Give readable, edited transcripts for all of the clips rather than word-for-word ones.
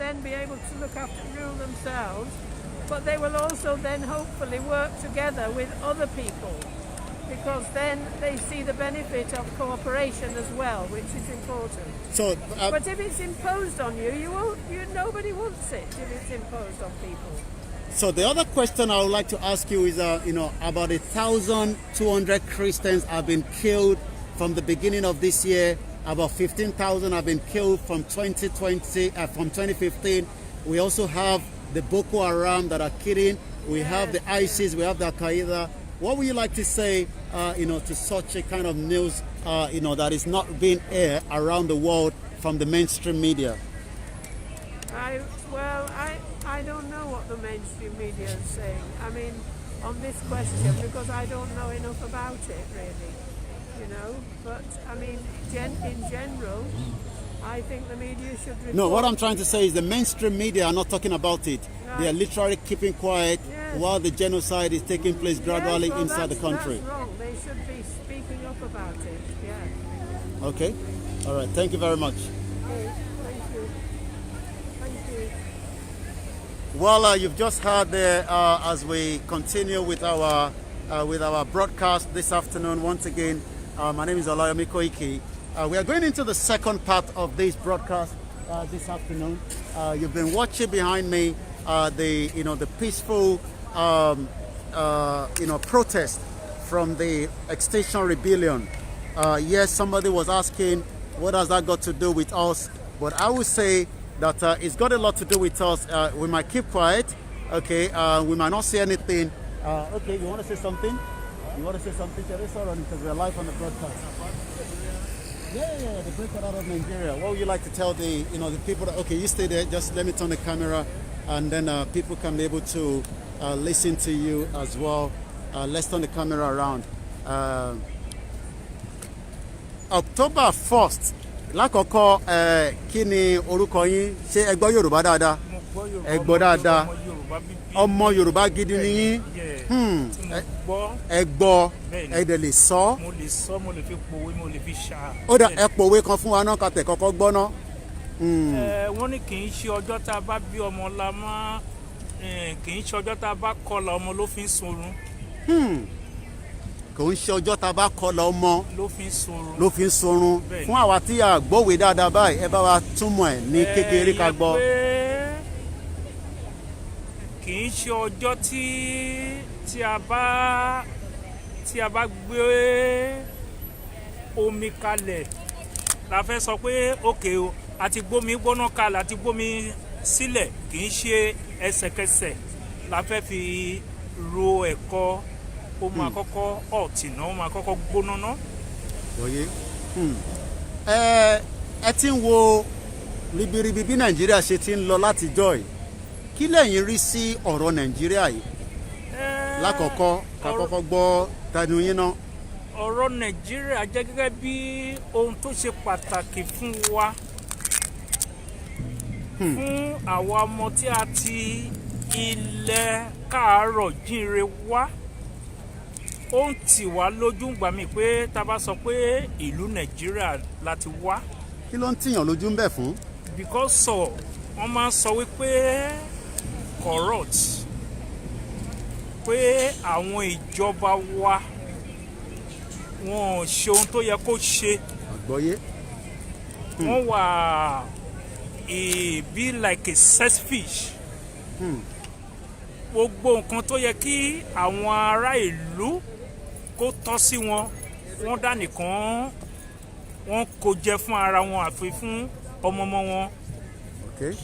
then be able to look after rule themselves, but they will also then hopefully work together with other people, because then they see the benefit of cooperation as well, which is important. So, but if it's imposed on you, nobody wants it if it's imposed on people. So the other question I would like to ask you is, about 1,200 Christians have been killed from the beginning of this year. About 15,000 have been killed from 2015. We also have the Boko Haram that are killing. We have the ISIS. We have the Al-Qaeda. What would you like to say, to such a kind of news, that is not being aired around the world from the mainstream media? I don't know what the mainstream media is saying. I mean, on this question, because I don't know enough about it, really. But I mean, in general, I think the media should report. No, what I'm trying to say is the mainstream media are not talking about it. Right. They are literally keeping quiet while the genocide is taking place gradually inside the country. That's wrong. They should be speaking up about it. Yeah. Okay. All right. Thank you very much. Okay. Thank you. Thank you. Well, you've just heard there as we continue with our broadcast this afternoon. Once again, my name is Olayomi Koiki. We are going into the second part of this broadcast this afternoon. You've been watching behind me the peaceful protest from the Extinction Rebellion. Yes, somebody was asking, what has that got to do with us? But I would say that it's got a lot to do with us. We might keep quiet, okay? We might not say anything. Okay, you want to say something? You want to say something? It's all right because we're live on the broadcast. Yeah, the breakout out of Nigeria. What would you like to tell the people that, okay, you stay there, just let me turn the camera, and then people can be able to listen to you as well. Let's turn the camera around. October 1st, lákọ̀ọ́kọ́ kí ni orúkọ yín? Ṣé ẹ gbọ́ Yorùbá dáadáa? Ẹ gbọ́ dáadáa. Ọmọ Yorùbá gidi ni yín. Ẹ gbọ́, ẹ dẹ̀ lè sọ. Mo lè sọ, mo lè fi pòwe, mo lè fi ṣá. Ó dà, ẹ pòwe kan fún wa náà ká tẹ̀ kọ́kọ́ gbọ́ ná. Wọ́n ní kì í ṣe ọjọ́ tá a bá bí ọmọ la máa kì í ṣe ọjọ́ tá a bá kọlà ọmọ ló fi ń sorun. Kò ń ṣe ọjọ́ tá a bá kọlà ọmọ ló fi ń sorun. ló fi ń sorun. Fún àwa tí a gbọ́wé dáadáa báyìí, ẹ bá wa túmọ̀ ẹ̀ ní kékeré ká gbọ́. Kì í ṣe ọjọ́ tí a bá gbé omi kalẹ̀ la fẹ́ sọ pé òkè o àti gbómi gbóná kalẹ̀ àti gbómi sílẹ̀, kì í ṣe ẹsẹ̀kẹsẹ̀ la fẹ́ fi ro ẹ̀kọ́. Ó máa kọ́kọ́ ọ̀tì náà, ó máa kọ́kọ́ gbóná náà. Òye. Ẹ ti ń wo ribiribi bí Nàìjíríà ṣe ti ń lọ látijọ́ yìí. Kí lẹ̀yin rí sí ọ̀rọ̀ Nàìjíríà yìí? Lákọ̀ọ́kọ́ ká kọ́kọ́ gbọ́ tẹnu yín náà. Ọ̀rọ̀ Nàìjíríà jẹ́ gẹ́gẹ́ bí ohun tó ṣe pàtàkì fún wa, fún àwa ọmọ tí a ti ilẹ̀ káàárọ̀ jíire wá. Ó ń tì wá lójú gbà mí pé tá a bá sọ pé ìlú Nàìjíríà láti wá. Kí ló ń tìyàn lójú ń bẹ̀ fún? Because wọ́n máa ń sọ wípé corrupt, pé àwọn ìjọba wa wọn ò ṣe ohun tó yẹ kó ṣe. Àgbọ́yé. Wọ́n wà be like a selfish. Gbogbo nǹkan tó yẹ kí àwọn ará ìlú kó tọ́ sí wọn, wọ́n dá nìkan wọ́n kó jẹ fún ara wọn àfi fún ọmọọmọ wọn. Okay.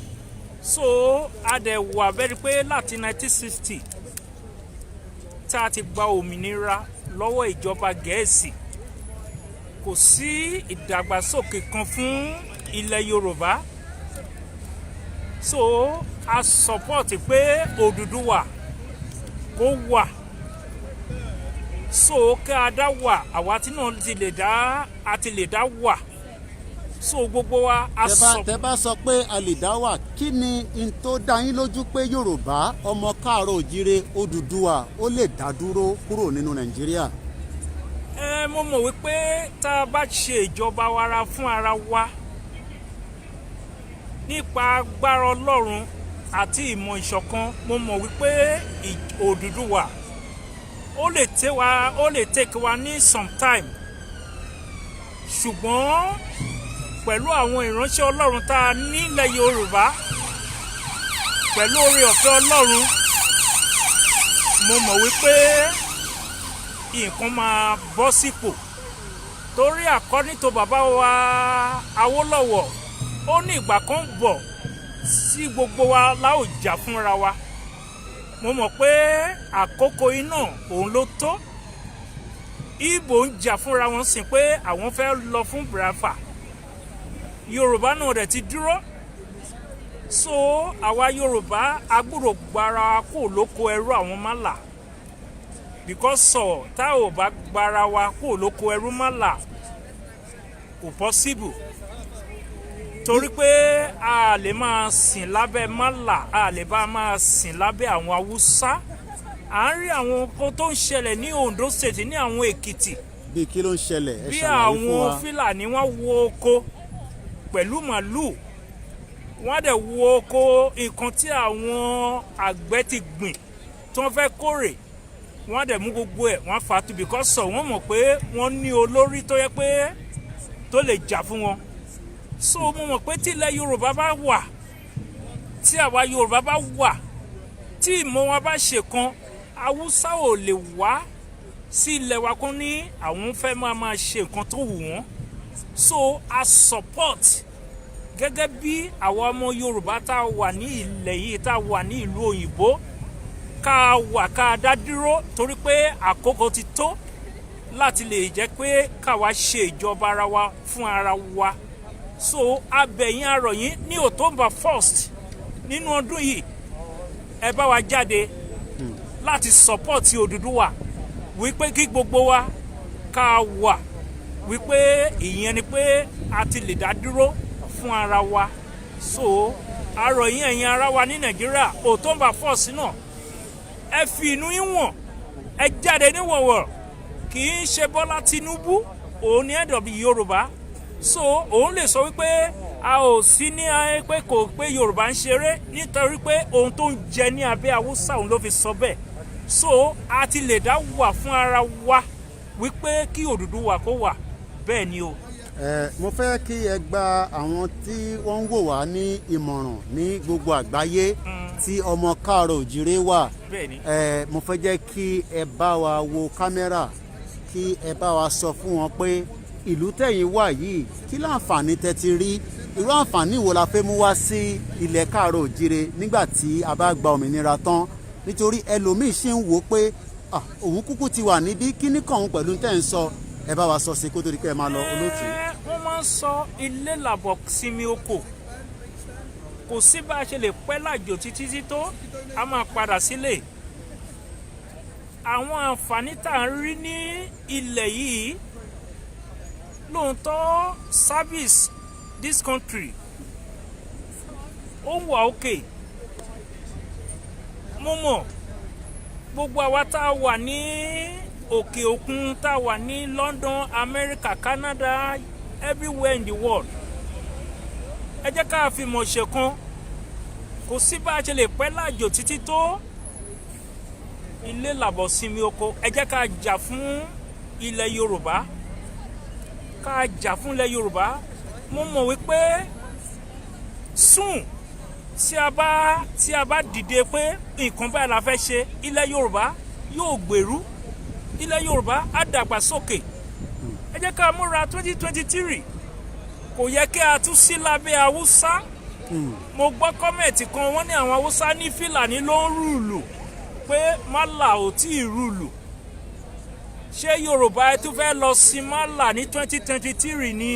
So a dẹ̀ wà bẹ́ẹ̀ pé láti 1960 tá a ti gba òmìnira lọ́wọ́ ìjọba Gẹ̀ẹ́sì, kò sí ìdàgbàsókè kan fún ilẹ̀ Yorùbá. So a support pé Odùduwà kó wà, so ká dá wà, àwa tí náà ti lè dá wà. So gbogbo wa a sọ. Tẹ́ bá sọ pé a lè dá wà, kí ni n tó dá yín lójú pé Yorùbá ọmọ káàárọ̀ òjíire Odùduwà ó lè dá dúró kúrò nínú Nàìjíríà? Mo mọ̀ wípé tá a bá ṣe ìjọba wara fún ara wa, nípa agbára Ọlọ́run àti ìmọ̀ ìṣọ̀kan mo mọ̀ wípé Odùduwà ó lè take wa ní some time ṣùgbọ́n pẹ̀lú àwọn ìránṣẹ́ Ọlọ́run tá a nílẹ̀ Yorùbá pẹ̀lú oore ọ̀fẹ́ Ọlọ́run mo mọ̀ wípé nǹkan máa bọ́ sípò torí according to bàbá wa Awólọ́wọ̀ ó ní ìgbà kan bọ̀ sí gbogbo wa la ó jà fúnra wa mo mọ̀ pé àkókò iná òun ló tó Ìgbò ń jà fúnra wọn sí pé àwọn fẹ́ lọ fún Biafra Yorùbá náà dẹ̀ ti dúró so àwa Yorùbá agbúrò gbára kò lóko ẹrú àwọn málà because tá ò bá gbára wa kò lóko ẹrú málà kò possible torí pé a lè máa sìn lábẹ́ málà a lè bá máa sìn lábẹ́ àwọn Haúsá à ń rí àwọn nǹkan tó ń ṣẹlẹ̀ ní Ondo State ní àwọn Èkìtì bí kí ló ń ṣẹlẹ̀ ẹ bí ṣàlàyé fún wa. àwọn Fúlàní wọ́n wo oko pẹ̀lú màlúù wọ́n dẹ̀ wo oko nǹkan tí àwọn àgbẹ̀ ti gbìn tí wọ́n fẹ́ kórè wọ́n dẹ̀ mú gbogbo ẹ̀ wọ́n fà á tu because wọ́n mọ̀ pé wọ́n ní olórí tó yẹ pé tó lè jà fún wọn so mo mọ̀ pé tí ilẹ̀ Yorùbá bá wà tí àwa Yorùbá bá wà tí ìmọ̀ wa bá ṣe kan Haúsá ò lè wá sí ilẹ̀ wa kó ní àwọn fẹ́ máa ṣe nǹkan tó wù wọ́n so a support gẹ́gẹ́ bí àwọn ọmọ Yorùbá tá a wà ní ilẹ̀ yìí tá a wà ní ìlú òyìnbó ká dá dúró torí pé àkókò ti tó láti lè jẹ́ pé káwa ṣe ìjọba ara wa fún ara wa so abẹ̀yìn arọ̀yìn ní October 1st nínú ọdún yìí ẹ bá wa jáde láti support Odùduwà wípé kí gbogbo wa ká wà wípé ìyẹn ni pé a ti lè dá dúró fún ara wa so arọ̀yìn ẹ̀yin ara wa ní Nàìjíríà October 1st náà ẹ fi inú ìwọ̀n ẹ jáde níwọ̀wọ̀ kì í ṣe Bọ́lá Tinubu òun ni ẹ̀dọ̀bí Yorùbá so òun lè sọ wípé a ò sí ní ayé pé kò pé Yorùbá ń ṣeré nítorí pé ohun tó ń jẹ ní abẹ́ Haúsá òun ló fi sọ bẹ́ẹ̀ so a ti lè dá wà fún ara wa wípé kí Odùduwà kó wà bẹ́ẹ̀ ni o. Mo fẹ́ kí ẹ gba àwọn tí wọ́n ń wò wá ní ìmọ̀ràn ní gbogbo àgbáyé tí ọmọ káàárọ̀ òjìrè wà mo fẹ́ jẹ́ kí ẹ bá wa wo kámẹ́rà kí ẹ bá wa sọ fún wọn pé ìlú tẹ̀yin wà yìí kí láǹfààní tẹ́ ti rí irú àǹfààní wo la fẹ́ mú wá sí ilẹ̀ káàárọ̀ òjìrè nígbà tí a bá gba òmìnira tán nítorí ẹlòmíì ṣì ń wò pé òun kúkú ti wà níbí kíní kan òun pẹ̀lú tẹ́ ń sọ ẹ bá wa sọ sí kó tó di pé ẹ máa lọ olóòtú. wọ́n máa ń sọ ilé làbọ̀ sinmi oko kò sí bá a ṣe lè pẹ́ lájò títí tó a máa padà sílé àwọn àǹfààní tá à ń rí ní ilẹ̀ yìí lóòótọ́ service this country ó wà òkè mo mọ̀ gbogbo àwa tá a wà ní òkè òkun tá a wà ní London America Canada everywhere in the world ẹ jẹ́ ká fi mọ̀ ṣọ̀kan kò sí bá a ṣe lè pẹ́ lájò títí tó ilé làbọ̀ sinmi oko ẹ jẹ́ ká jà fún ilẹ̀ Yorùbá ká jà fún ilẹ̀ Yorùbá mo mọ̀ wípé soon tí a bá dìde pé nǹkan báyìí la fẹ́ ṣe ilẹ̀ Yorùbá yóò gbèrú ilẹ̀ Yorùbá á dàgbà sókè ẹ jẹ́ ká múra 2023 kò yẹ kí a tún sí lábẹ́ Haúsá mo gbọ́ kọ́mẹ̀tì kan wọ́n ní àwọn Haúsá ní Fúlàní ló ń rúùlù pé málà ò tí ì rúùlù ṣé Yorùbá ẹ tún fẹ́ lọ sí málà ní 2023 ni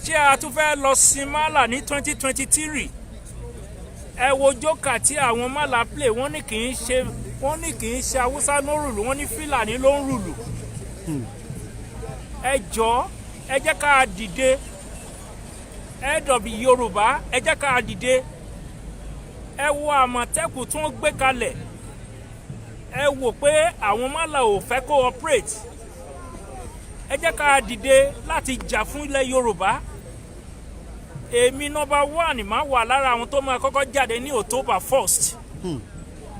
ṣé a tún fẹ́ lọ sí málà ní 2023 ẹ wo jókà tí àwọn málà play wọ́n ní kì í ṣe Haúsá ló ń rúùlù wọ́n ní Fúlàní ló ń rúùlù ẹ jọ̀ọ́ ẹ jẹ́ ká dìde ẹ̀dọ̀bí Yorùbá ẹ jẹ́ ká dìde ẹ wo Àmọ̀tẹ́kùn tí wọ́n gbé kalẹ̀ ẹ wò pé àwọn málà ò fẹ́ cooperate ẹ jẹ́ ká dìde láti jà fún ilẹ̀ Yorùbá èmi number 1 máa wà lára àwọn tó máa kọ́kọ́ jáde ní October 1st.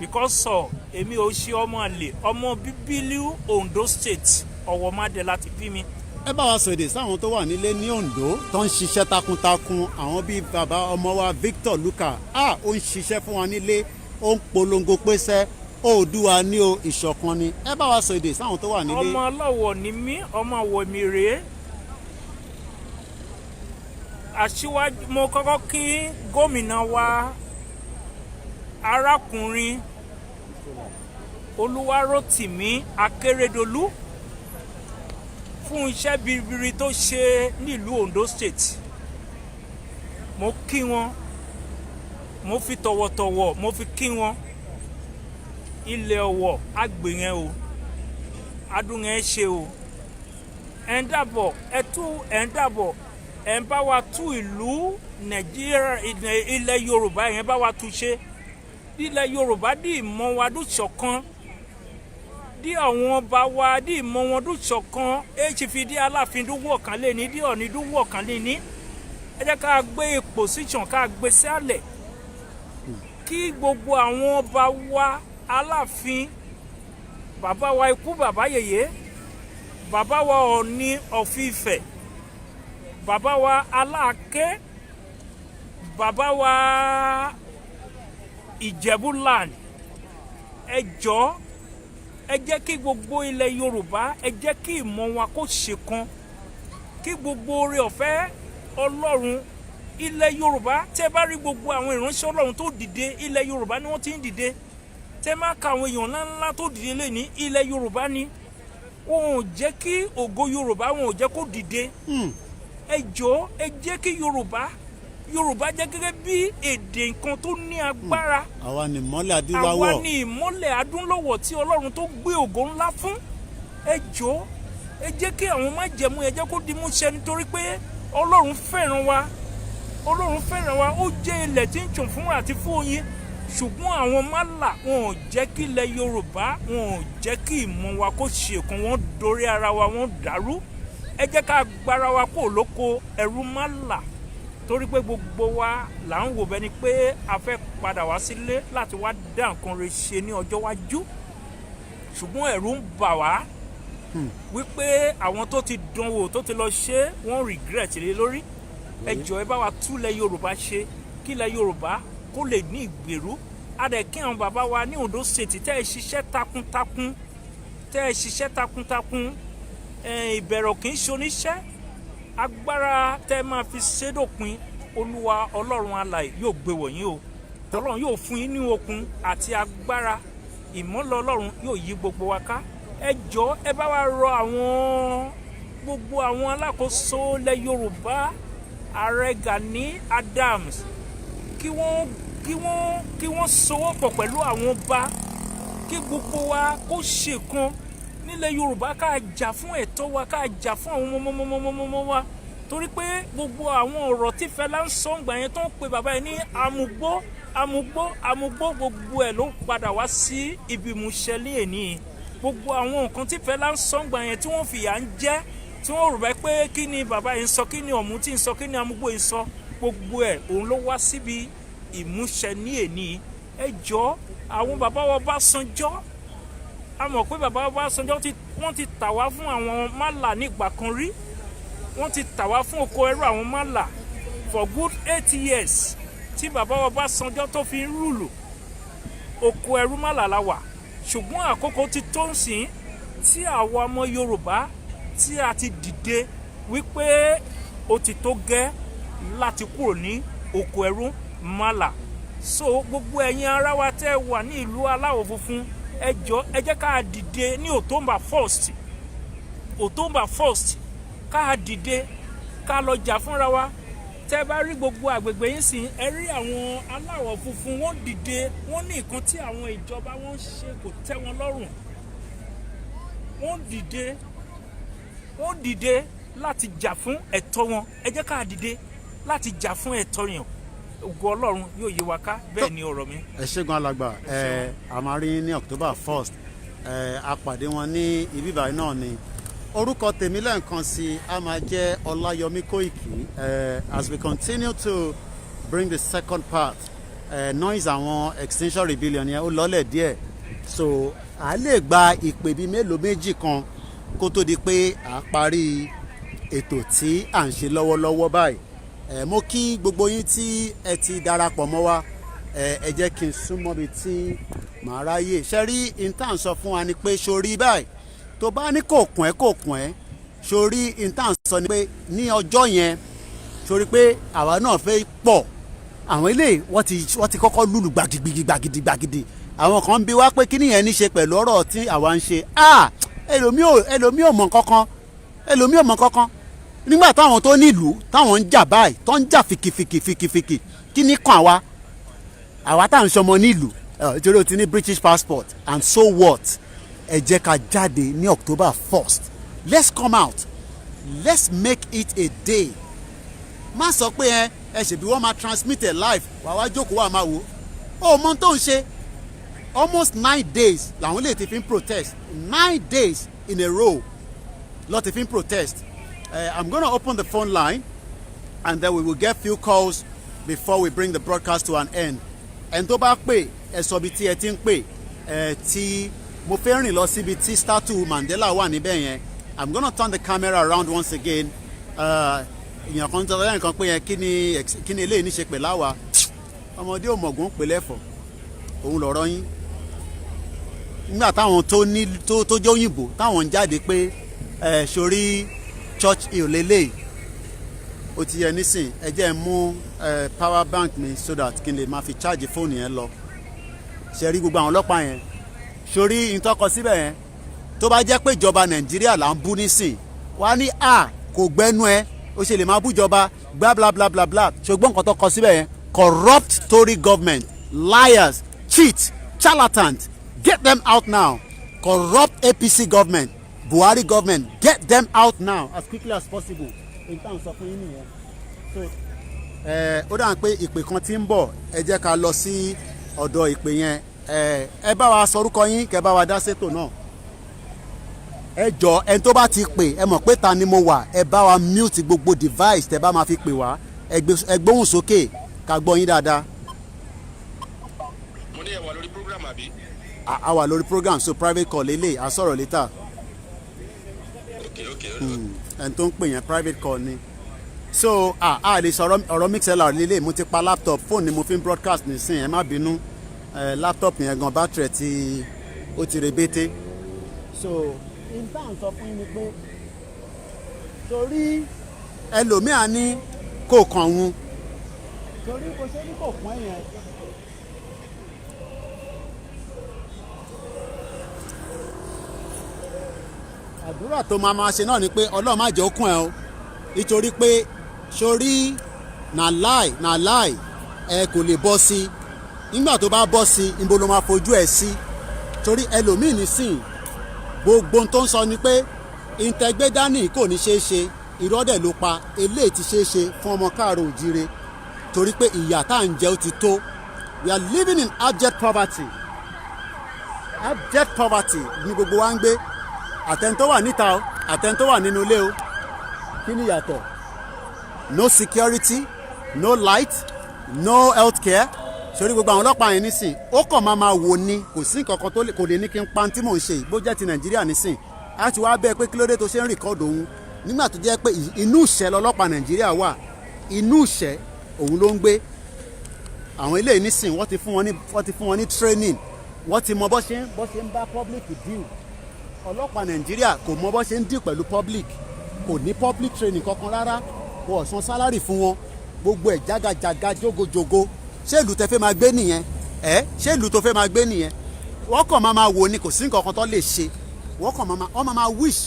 Because èmi ò ṣe ọmọ àlè, ọmọ bíbílíù Ondo State Ọ̀wọ̀madé láti bí mi. Ẹ bá wa sọ èdè sáwọn tó wà nílé ní Ondo tó ń ṣiṣẹ́ takuntakun, àwọn bíi bàbá ọmọ wa Victor Luka ó ń ṣiṣẹ́ fún wa nílé, ó ń polongo pésẹ́ Oòduà ní o, ìṣọ̀kan ni. Ẹ bá wa sọ èdè sáwọn tó wà nílé. Ọmọ ọlọ́wọ̀ ni mí, ọmọ àwọ̀ mi rèé. Aṣíwájú, mo kọ́kọ́ kí gómìnà wa arákùnrin Olúwarótìmí Akérédolú fún iṣẹ́ biribiri tó ṣe nílùú Ondo State. Mo kí wọn, mo fi tọ̀wọ̀tọ̀wọ̀ mo fi kí wọn. Ilẹ̀ Ọ̀wọ̀ agbèyẹn o, adùn ẹ̀ ṣe o. Ẹ̀ ń dàbọ̀ ẹ̀ ń dàbọ̀ ẹ̀ ń bá wa tú ìlú Nàìjíríà ilẹ̀ Yorùbá yẹn bá wa tú ṣe. Ilẹ̀ Yorùbá dì ìmọ̀ wa dùn ṣọ̀kan. Dí àwọn ọba wa dí ìmọ̀ wọn dùn ṣọ̀kan. Fi dí Aláàfin dúwọ̀ kan lé ní, dí Ọ̀ọ̀ni dúwọ̀ kan lé ní. Ẹ jẹ́ ká gbé position ká gbé sálẹ̀. Kí gbogbo àwọn ọba wa Aláàfin, bàbá wa ikú bàbá yèyé, bàbá wa Ọ̀ọ̀ni of Ifẹ̀, bàbá wa Aláàké, bàbá wa Ìjẹ̀bú land, ẹ jọ̀ọ́ ẹ jẹ́ kí gbogbo ilẹ̀ Yorùbá, ẹ jẹ́ kí ìmọ̀ wa kó ṣèkan, kí gbogbo oore ọ̀fẹ́ Ọlọ́run ilẹ̀ Yorùbá. Tẹ́ bá rí gbogbo àwọn ìránṣẹ́ Ọlọ́run tó dìde, ilẹ̀ Yorùbá ni wọ́n ti ń dìde. Tẹ́ máa ka àwọn èèyàn ńláńlá tó dìde lé ní ilẹ̀ Yorùbá ni. Wọn ò jẹ́ kí ògo Yorùbá, wọn ò jẹ́ kó dìde. Ẹ jọ̀ọ́ ẹ jẹ́ kí Yorùbá jẹ́ gẹ́gẹ́ bí èdè nǹkan tó ní agbára. Àwa ni ìmọ́lẹ̀ adúláwọ̀. Àwa ni ìmọ́lẹ̀ adúláwọ̀ tí Ọlọ́run tó gbé ògo ńlá fún. Ẹ jọ̀ọ́ ẹ jẹ́ kí àwọn májẹ̀mú ẹ jẹ́ kó di múṣẹ, nítorí pé Ọlọ́run fẹ́ràn wa. Ọlọ́run fẹ́ràn wa, ó jẹ́ ilẹ̀ tí ń tún fún àti fún oyin. Ṣùgbọ́n àwọn málà wọn ò jẹ́ kí ilẹ̀ Yorùbá, wọn ò jẹ́ kí ìmọ̀ wa kó ṣèkan, wọ́n dorí ara wa, wọ́n dàrú. Ẹ jẹ́ ká gbára wa kó lóko ẹrú málà, torí pé gbogbo wa là ń wò bẹ́ni pé a fẹ́ padà wá sílé láti wá dá nǹkan rẹ̀ ṣe ní ọjọ́ wájú. Ṣùgbọ́n ẹ̀rù ń bà wá wípé àwọn tó ti dánwò tó ti lọ ṣe wọ́n regret lé lórí. Ẹ jọ̀ọ́ ẹ bá wa túlẹ̀ Yorùbá ṣe, kí ilẹ̀ Yorùbá kó lè ní ìgbèrú. A dẹ̀ kí àwọn bàbá wa ní Ondo State tẹ́ ẹ ṣiṣẹ́ takuntakun, ìbẹ̀rọ̀ kì í ṣoníṣẹ́. Agbára tẹ́ máa fi ṣédòpin, Olúwa Ọlọ́run alààyè yóò gbé wọ̀nyí o. Ọlọ́run yóò fún yín ní okun àti agbára. Ìmọ́lẹ̀ Ọlọ́run yóò yí gbogbo wa ká. Ẹ jọ̀ọ́ ẹ bá wa rọ gbogbo àwọn alákòóso ilẹ̀ Yorùbá, Ààrẹ Gani Adams, kí wọ́n sowọ́pọ̀ pẹ̀lú àwọn ọba, kí gbogbo wa kó ṣèkan nílẹ̀ Yorùbá, ká jà fún ẹ̀tọ́ wa, ká jà fún àwọn ọmọ wa. Torí pé gbogbo àwọn ọ̀rọ̀ tí Fẹlá ń sọ ńgbà yẹn tó ń pe bàbá yẹn ní amúgbó, gbogbo ẹ̀ ló padà wá sí ibi ìmúṣẹ ní èní. Gbogbo àwọn nǹkan tí Fẹlá ń sọ ńgbà yẹn tí wọ́n fìyà ń jẹ, tí wọ́n rò bẹ́ẹ̀ pé kí ni bàbá yẹn sọ, kí ni ọ̀mùtí ń sọ, kí ni amúgbó yẹn sọ, gbogbo ẹ̀ òun ló wá síbi ìmúṣẹ ní èní. Ẹ jọ̀ọ́ àwọn bàbá wa Ọbásanjọ́, a mọ̀ pé bàbá Ọbásanjọ́ wọ́n ti tà wá fún àwọn málà nígbà kan rí. Wọ́n ti tà wá fún oko ẹrú àwọn málà for good 8 years tí bàbá Ọbásanjọ́ tó fi ń rúlù. Oko ẹrú málà la wà. Ṣùgbọ́n àkókò ti tó ń sìn tí àwọn ọmọ Yorùbá tí a ti dìde wípé ó ti tó gẹ́ láti kúrò ní oko ẹrú málà. So gbogbo ẹ̀yin ará wa tẹ́ wà ní ìlú aláwọ̀ funfun, ẹ jọ̀ọ́ ẹ jẹ́ ká dìde ní October 1st ká dìde ká lọ jà fúnra wa. Tẹ́ bá rí gbogbo àgbègbè yín sìn, ẹ rí àwọn aláwọ̀ funfun wọ́n dìde, wọ́n ní nǹkan tí àwọn ìjọba wọn ṣe kò tẹ́ wọn lọ́rùn. Wọ́n dìde láti jà fún ẹ̀tọ́ wọn. Ẹ jẹ́ ká dìde láti jà fún ẹ̀tọ́ yẹn. Ògo Ọlọ́run yóò yí wa ká, bẹ́ẹ̀ ni ọ̀rọ̀ mi. Ẹ ṣé gan alàgbà, a máa rí ní October 1st, a pàdé wọn ní ibi báyìí náà ni orúkọ tèmi lẹ́ẹ̀kan sí a máa jẹ́ Ọláyọmí Kóìkì. As we continue to bring the second part, noise àwọn Extinction Rebellion yẹn ó lọ́lẹ̀ díẹ̀, so a lè gba ìpè bíi mélòó méjì kan kó tó di pé a parí ètò tí à ń ṣe lọ́wọ́lọ́wọ́ báyìí. Mo kí gbogbo yín tí ẹ ti darapọ̀ mọ́ wa, ẹ jẹ́ kí n súnmọ́ bí tí màá ráyè. Ṣé rí intan sọ fún wa ni pé sórí báyìí tó bá ní kò kún ẹ́ sórí intan sọ ni pé ní ọjọ́ yẹn sórí pé àwa náà fẹ́ pọ̀, àwọn eléyìí wọ́n ti kọ́kọ́ lùlù gbàgìdì àwọn kan ń bi wá pé kí nìyẹn ní ṣe pẹ̀lú ọ̀rọ̀ tí àwa ń ṣe. ẹlòmíì ò mọ̀ kankan nígbà táwọn tó nílùú táwọn ń jà báyìí tó ń jà fìkìfìkì kí ní kàn àwa tá à ń ṣọmọ nílùú ìjọba ò ti ní British passport, and so what? Ẹ jẹ́ ká jáde ní October 1st. Let's come out, let's make it a day. Má sọ pé ẹ ṣèbí wọ́n máa transmit a live wàá wá jókòó wàá máa wò ó mọ tó ń ṣe. Almost 9 days làwọn lè ti fi ń protest, 9 days in a row lọ ti fi ń protest. I'm gonna open the phone line and then we will get few calls before we bring the broadcast to an end. Ẹni tó bá pè ẹ sọ bí tí ẹ ti ń pè tí mo fẹ́ rìn lọ síbi tí statue Mandela wà níbẹ̀ yẹn. I'm gonna turn the camera around once again. Èèyàn kan tó lẹ́yìn kan pé yẹn kí ni eléyìí ní ṣe pè láwa ọmọdé òmògùn pè lẹ́fọ̀ òun lọ̀rọ̀ yín. Nígbà táwọn tó jẹ́ òyìnbó táwọn ń jáde pé sórí church hill lélẹ́yìí ó ti yẹ nísìn ẹ jẹ́ mú power bank mi so that kí n lè máa fi charge fóònù yẹn lọ. Ṣe rí gbogbo àwọn ọlọ́pàá yẹn sórí ìtọ́kọ síbẹ̀ yẹn tó bá jẹ́ pé ìjọba Nàìjíríà là ń bú nísìn wá ní kò gbẹ́nu ẹ ó ṣe lè máa bújọba bla bla bla bla bla. ṣùgbọ́n nǹkan tó kọ síbẹ̀ yẹn corrupt Tory government, liars, cheats, charlatans, get them out now. Corrupt APC government, Buhari government, get them out now as quickly as possible. In terms of yín nìyẹn. So ó dáhùn pé ìpè kan ti ń bọ̀, ẹ jẹ́ ká lọ sí ọ̀dọ̀ ìpè yẹn. Ẹ bá wa sọrúkọ yín kẹ́ bá wa dá sétò náà. Ẹ jọ ẹni tó bá ti pè ẹ mọ̀ pé ta ni mo wà, ẹ bá wa mute gbogbo device tẹ́ bá máa fi pè wá, ẹ gbóhùn sókè ká gbọ́ yín dáadáa. Mo ní ẹ wà lórí program àbí? A wà lórí program, so private call lélẹ̀ a sọ̀rọ̀ later. Okay. Ẹni tó ń pè yẹn private call ni. So a lè sọ ọ̀rọ̀ mixlr lélẹ̀, mo ti pa laptop, phone ni mo fi ń broadcast nísìn, ẹ má bínú. Laptop yẹn gan battery tí ó ti rebete. So intan sọ fún mi pé torí ẹlòmíà ní kò kàn wọ́n torí kò ṣe ní kò pọ́n yẹn. Àdúrà tó máa ṣe náà ni pé Ọlọ́run má jẹ́ ó kún ẹ o, nítorí pé sórí na lie ẹ kò lè bọ́ sí nígbà tó bá bọ́ sí níbo ló máa fojú ẹ sí. Torí ẹlòmíì nísìn gbogbo tó ń sọ ni pé ìtẹ̀gbẹ́ dání kò ní ṣeé ṣe, ìrọ́dẹ̀ ló pa, eléyìí ti ṣeé ṣe fún ọmọ káàró òjíire torí pé ìyà tá à ń jẹ ó ti tó. We are living in abject poverty ní gbogbo wa ń gbé, àtẹni tó wà níta o àtẹni tó wà nínú ilé o. Kí ni ìyàtọ̀? No security, no light, no health care. Sórí gbogbo àwọn ọlọ́pàá yẹn nísìn ó kàn máa wò ní, kò sí nǹkan kan tó kò lè ní kí n pa tí mò ń ṣe bó jẹ́ ti Nàìjíríà nísìn. A ti wá bẹ́ẹ̀ pé kí ló dé tó ṣe ń rìkọ́dù òun nígbà tó jẹ́ pé inú ìṣẹ́ lọ́lọ́pàá Nàìjíríà wà, inú ìṣẹ́ òun ló ń gbé. Àwọn eléyìí nísìn wọ́n ti fún wọn ní training, wọ́n ti mọ bó ṣe ń bá public deal. Ọlọ́pàá Nàìjíríà kò mọ bó ṣe ń deal pẹ̀lú public, kò ní public training kankan rárá, wọ́n san salary fún wọn, gbogbo ẹ̀ jágajàga jógojógo. Ṣé ìlú tẹ fẹ́ máa gbé nìyẹn? Ṣé ìlú tó fẹ́ máa gbé nìyẹn? Wọ́n kàn máa wò ni, kò sí nǹkan kan tó lè ṣe. Wọ́n kàn máa wish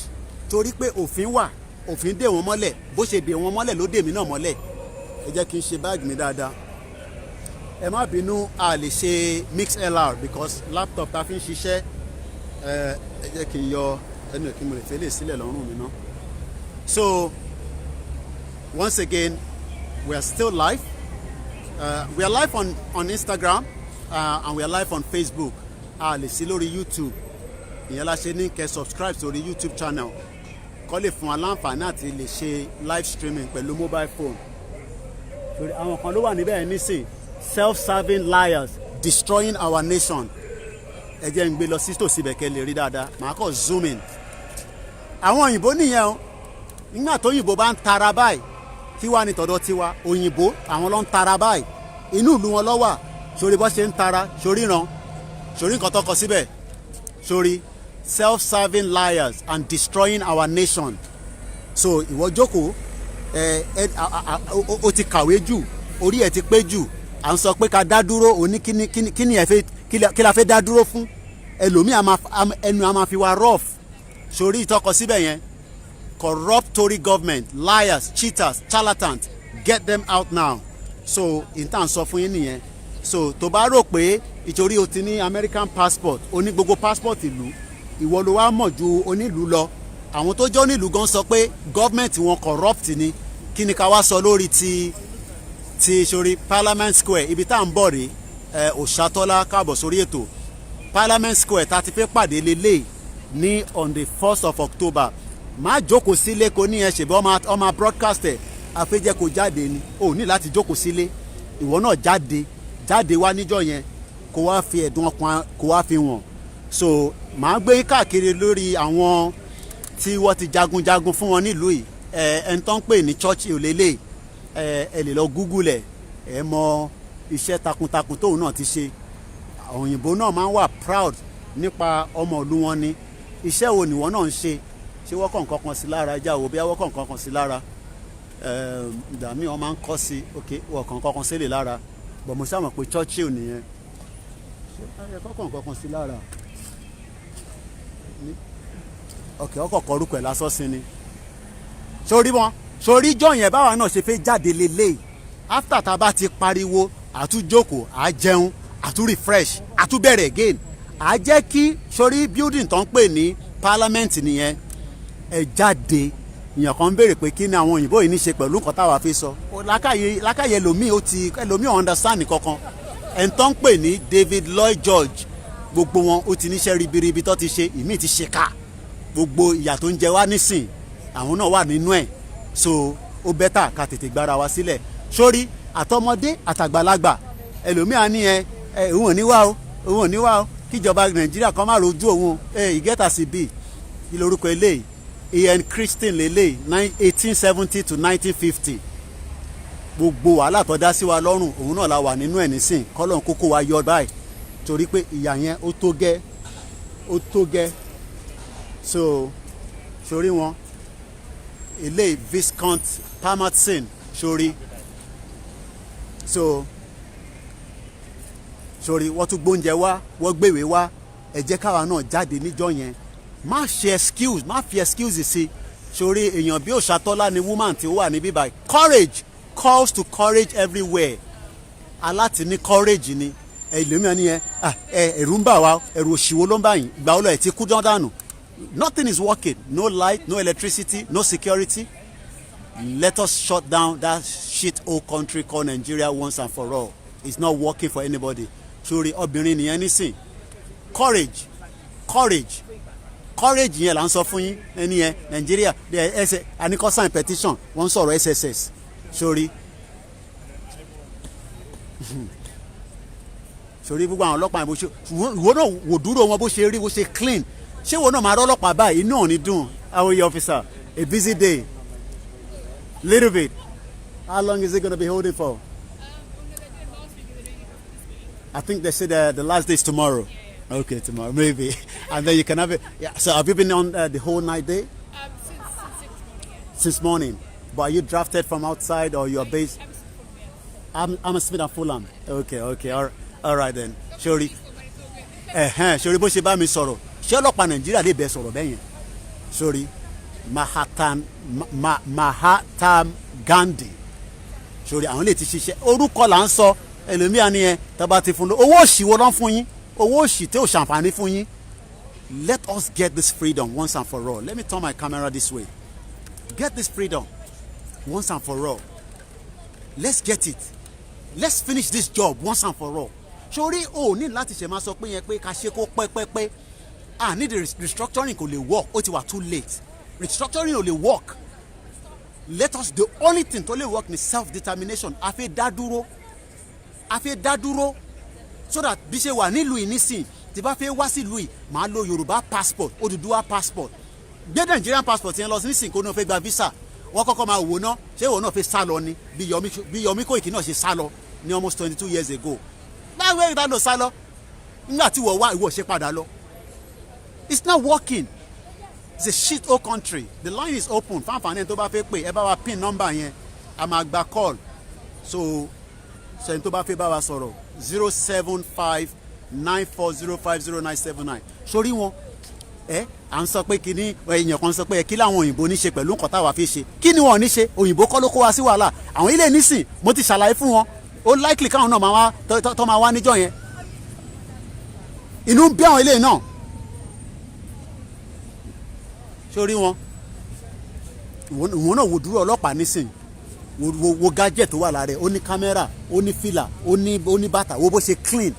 torí pé òfin wà, òfin dè wọ́n mọ́lẹ̀, bó ṣe dè wọ́n mọ́lẹ̀ ló dè mí náà mọ́lẹ̀. Ẹ jẹ́ kí n ṣe báàgì mi dáadáa. Ẹ má bínú, a lè ṣe mixlr because laptop ta fi ń ṣiṣẹ́. Ẹ jẹ́ kí n yọ ẹnu kí mo lè fẹ́ lè sílẹ̀ lọ́rùn mi ná. So once again we are still live. We are live on Instagram and we are live on Facebook. Lè sí lórí YouTube. Ìyẹn la ṣe ní kẹ́ subscribe sórí YouTube channel. kó lè fún wa láǹfààní àti lè ṣe live streaming pẹ̀lú mobile phone. torí àwọn kan ló wà níbẹ̀ nísìn self-serving liars destroying our nation. ẹ jẹ́ ń gbé lọ sí tòsí bẹ̀kẹ́ lè rí dáadáa màá kọ́ zoom in. àwọn òyìnbó nìyẹn o nígbà tó òyìnbó bá ń tara báyìí kí wàá ní tọ̀dọ̀ tiwa òyìnbó àwọn ló ń tara báyìí inú ìlú wọn ló wà sórí bó ṣe ń tara sórí ran sórí nǹkan tó kọ síbẹ̀ sórí self-serving liars and destroying our nation. so ìwọ jókòó o ti kàwé jù orí ẹ ti pé jù à ń sọ pé ká dá dúró òní kíni ẹ fẹ́ kí la fẹ́ dá dúró fún ẹlòmíì ẹnu a máa fi wá rough sórí ìtọ́kọ síbẹ̀ yẹn corrupt Tory government liars cheaters charlatans get them out now. so ìtàn sọ fún yín nìyẹn. so tó bá rò pé ìtorí o ti ní American passport o ní gbogbo passport ìlú ìwọ ló wá mọ̀ ju onílùú lọ àwọn tó jẹ́ onílùú gan sọ pé gọ́ọ̀mẹ̀ntì wọn corrupt ni kí ni ká wá sọ lórí ti sórí Parliament Square ibi tá à ń bọ̀ rèé Òṣàtọ́lá káàbọ̀ sórí ètò Parliament Square tá a ti fẹ́ pàdé lélẹ̀ ní on the 1st of October má jókòó sílé kò ní ẹ ṣèbí ọmọ broadcast ẹ̀ àfẹ́jẹ́ kò jáde ni o ní láti jókòó sílé ìwọ náà jáde wá níjọ́ yẹn kó wá fi ẹ̀dùn ọkàn kó wá fi wọ̀n. so màá gbé káàkiri lórí àwọn tí wọ́n ti jagunjagun fún wọn nílùú yìí ẹni tó ń pè ní Churchill lélẹ̀ ẹ lè lọ Google ẹ mọ iṣẹ́ takuntakun tóun náà ti ṣe òyìnbó náà máa ń wà proud nípa ọmọ ìlú wọn ni iṣẹ́ wo nìwọ náà ń ṣe wọ́n kàn kankan sí lára ẹja wo bí wọ́n kàn kankan sí lára ìgbà míì wọ́n máa ń kọ́ sí wọ́n kàn kankan sílẹ̀ lára bọ̀ mo ṣàmọ̀ pé Churchill nìyẹn kàn kankan sí lára ọkọ̀ kọrúkọ ẹ̀ lásán sí ni sórí jọ yẹn báwa náà ṣe fẹ́ jáde lélẹ̀ after tá a bá ti pariwo àtúnjókòó à jẹun àtún refresh àtún bẹ̀rẹ̀ again à jẹ́ kí sórí building tó ń pè ní parliament nìyẹn ẹ jáde èèyàn kan ń béèrè pé kí ni àwọn òyìnbó yìí ní ṣe pẹ̀lú nǹkan táwa fi sọ lákàyè ẹlòmíì understand kankan ẹni tó ń pè ní David Lloyd George gbogbo wọn ó ti níṣẹ́ ribiribi tó ti ṣe ìmíì ti ṣe ká gbogbo ìyà tó ń jẹ wá nísìn àwọn náà wà nínú ẹ̀ so ó bẹ́tà ká tètè gbára wa sílẹ̀ sórí àtọmọdé àtàgbàlagbà ẹlòmíà ní òun ò ní wá o kíjọba Nàìjíríà kan má rojú òun ìgẹ́ta sí bíi kí lorúkọ eléyìí Ian Christian lélẹ̀ 1870 to 1950 gbogbo wàhálà tó dá sí wa lọ́rùn òun náà la wà nínú ẹ̀ nísìn kọ́lọ́n kókó wa yọ báyìí torí pé ìyà yẹn ó tó gẹ́ so sórí wọn eléyìí Viscount Palmerston sórí sórí wọ́n tún gbóúnjẹ wá wọ́n gbèwé wá ẹ jẹ́ káwa náà jáde níjọ́ yẹn má fi excuse sí sórí èèyàn bí Òṣàtọ́lá ni woman tí ó wà níbí báyìí courage calls to courage everywhere aláti ní courage ni ẹlòmíràn ni ẹ̀rù ń bà wá ẹ̀rù òṣìwò ló ń bà yín ìgbà wo lọ ẹ̀ ti kú dánù nothing is working no light no electricity no security let us shut down that shit old country called Nigeria once and for all it's not working for anybody sórí obìnrin nìyẹn nísìn courage yẹn là ń sọ fún yín ẹni yẹn Nigeria ẹsẹ àníkọ́ sign petition wọ́n ń sọ̀rọ̀ SSS sórí gbogbo àwọn ọlọ́pàá yẹn bó ṣe ìwọ náà wò dúró wọn bó ṣe rí bó ṣe clean ṣé ìwọ náà máa rọ́ ọlọ́pàá báyìí inú ò ní dùn how are you officer a busy day little bit how long is it gonna be holding for? I think they said the last day is tomorrow. Okay, tomorrow maybe, and then you can have it. Yeah. So have you been on the whole night day? Since morning. But are you drafted from outside or you are based? I'm a Smith and Fulham. Okay. All right then. Sori. Sori bó ṣe bá mi sọ̀rọ̀. Ṣé ọlọ́pàá Nàìjíríà lè bẹ sọ̀rọ̀ bẹ́yẹn? Sori. Mahatma Gandhi. Sori àwọn lè ti ṣiṣẹ́. Orúkọ là ń sọ. Ẹlòmíà ni ẹ tọ́ba ti fún un. Owó òṣìwò ló ń fún yín. Owó òṣì tí ò ṣàǹfààní fún yín. Let us get this freedom once and for all. Let me turn my camera this way. Get this freedom once and for all. Let's get it. Let's finish this job once and for all. Sori o ní láti ṣe máa sọ pé yẹn pé ká ṣe kó pẹ́pẹ́pẹ́. Ní the restructuring kò lè work ó ti wà too late. restructuring ò lè work. Let us, the only thing tó lè work ni self-determination. A fẹ́ dá dúró so that bí ṣe wà nílùú yìí nísìn tí bá fẹ́ wá sílùú yìí màá lo Yorùbá passport, Odùduwà passport, gbé Nigerian passport yẹn lọ sí nísìn kó náà fẹ́ gba visa wọ́n kọ́kọ́ máa wò ná ṣé òun náà fẹ́ sá lọ ni bí Yomi Koiki náà ṣe sá lọ ní almost 22 years ago. Báwo ni ìdánilò sá lọ nígbà tí wọ́n wá ìwọ ṣe padà lọ. It's not working. It's a shit hole country. The line is open. Fanfani tó bá fẹ́ pè ẹ bá wa pin number yẹn a máa gba call. So ṣẹ́ni tó bá fẹ́ bá wa sọ̀rọ̀ 07594050979. Sórí wọn à ń sọ pé kíní èèyàn kan sọ pé kí làwọn òyìnbó ní ṣe pẹ̀lú nǹkan táwa fi ṣe kí ni wọn ò ní ṣe òyìnbó kọ́ ló kó wa sí wàhálà àwọn ilé nísìn mo ti ṣàlàyé fún wọn ó likely káwọn náà máa wá tó máa wá níjọ́ yẹn inú ń bí àwọn ilé náà sórí wọn ìwọ náà wò dúró ọlọ́pàá nísìn wo gadget tó wà lára ẹ̀ ó ní kámẹ́rà ó ní fìlà ó ní bàtà wo bó ṣe clean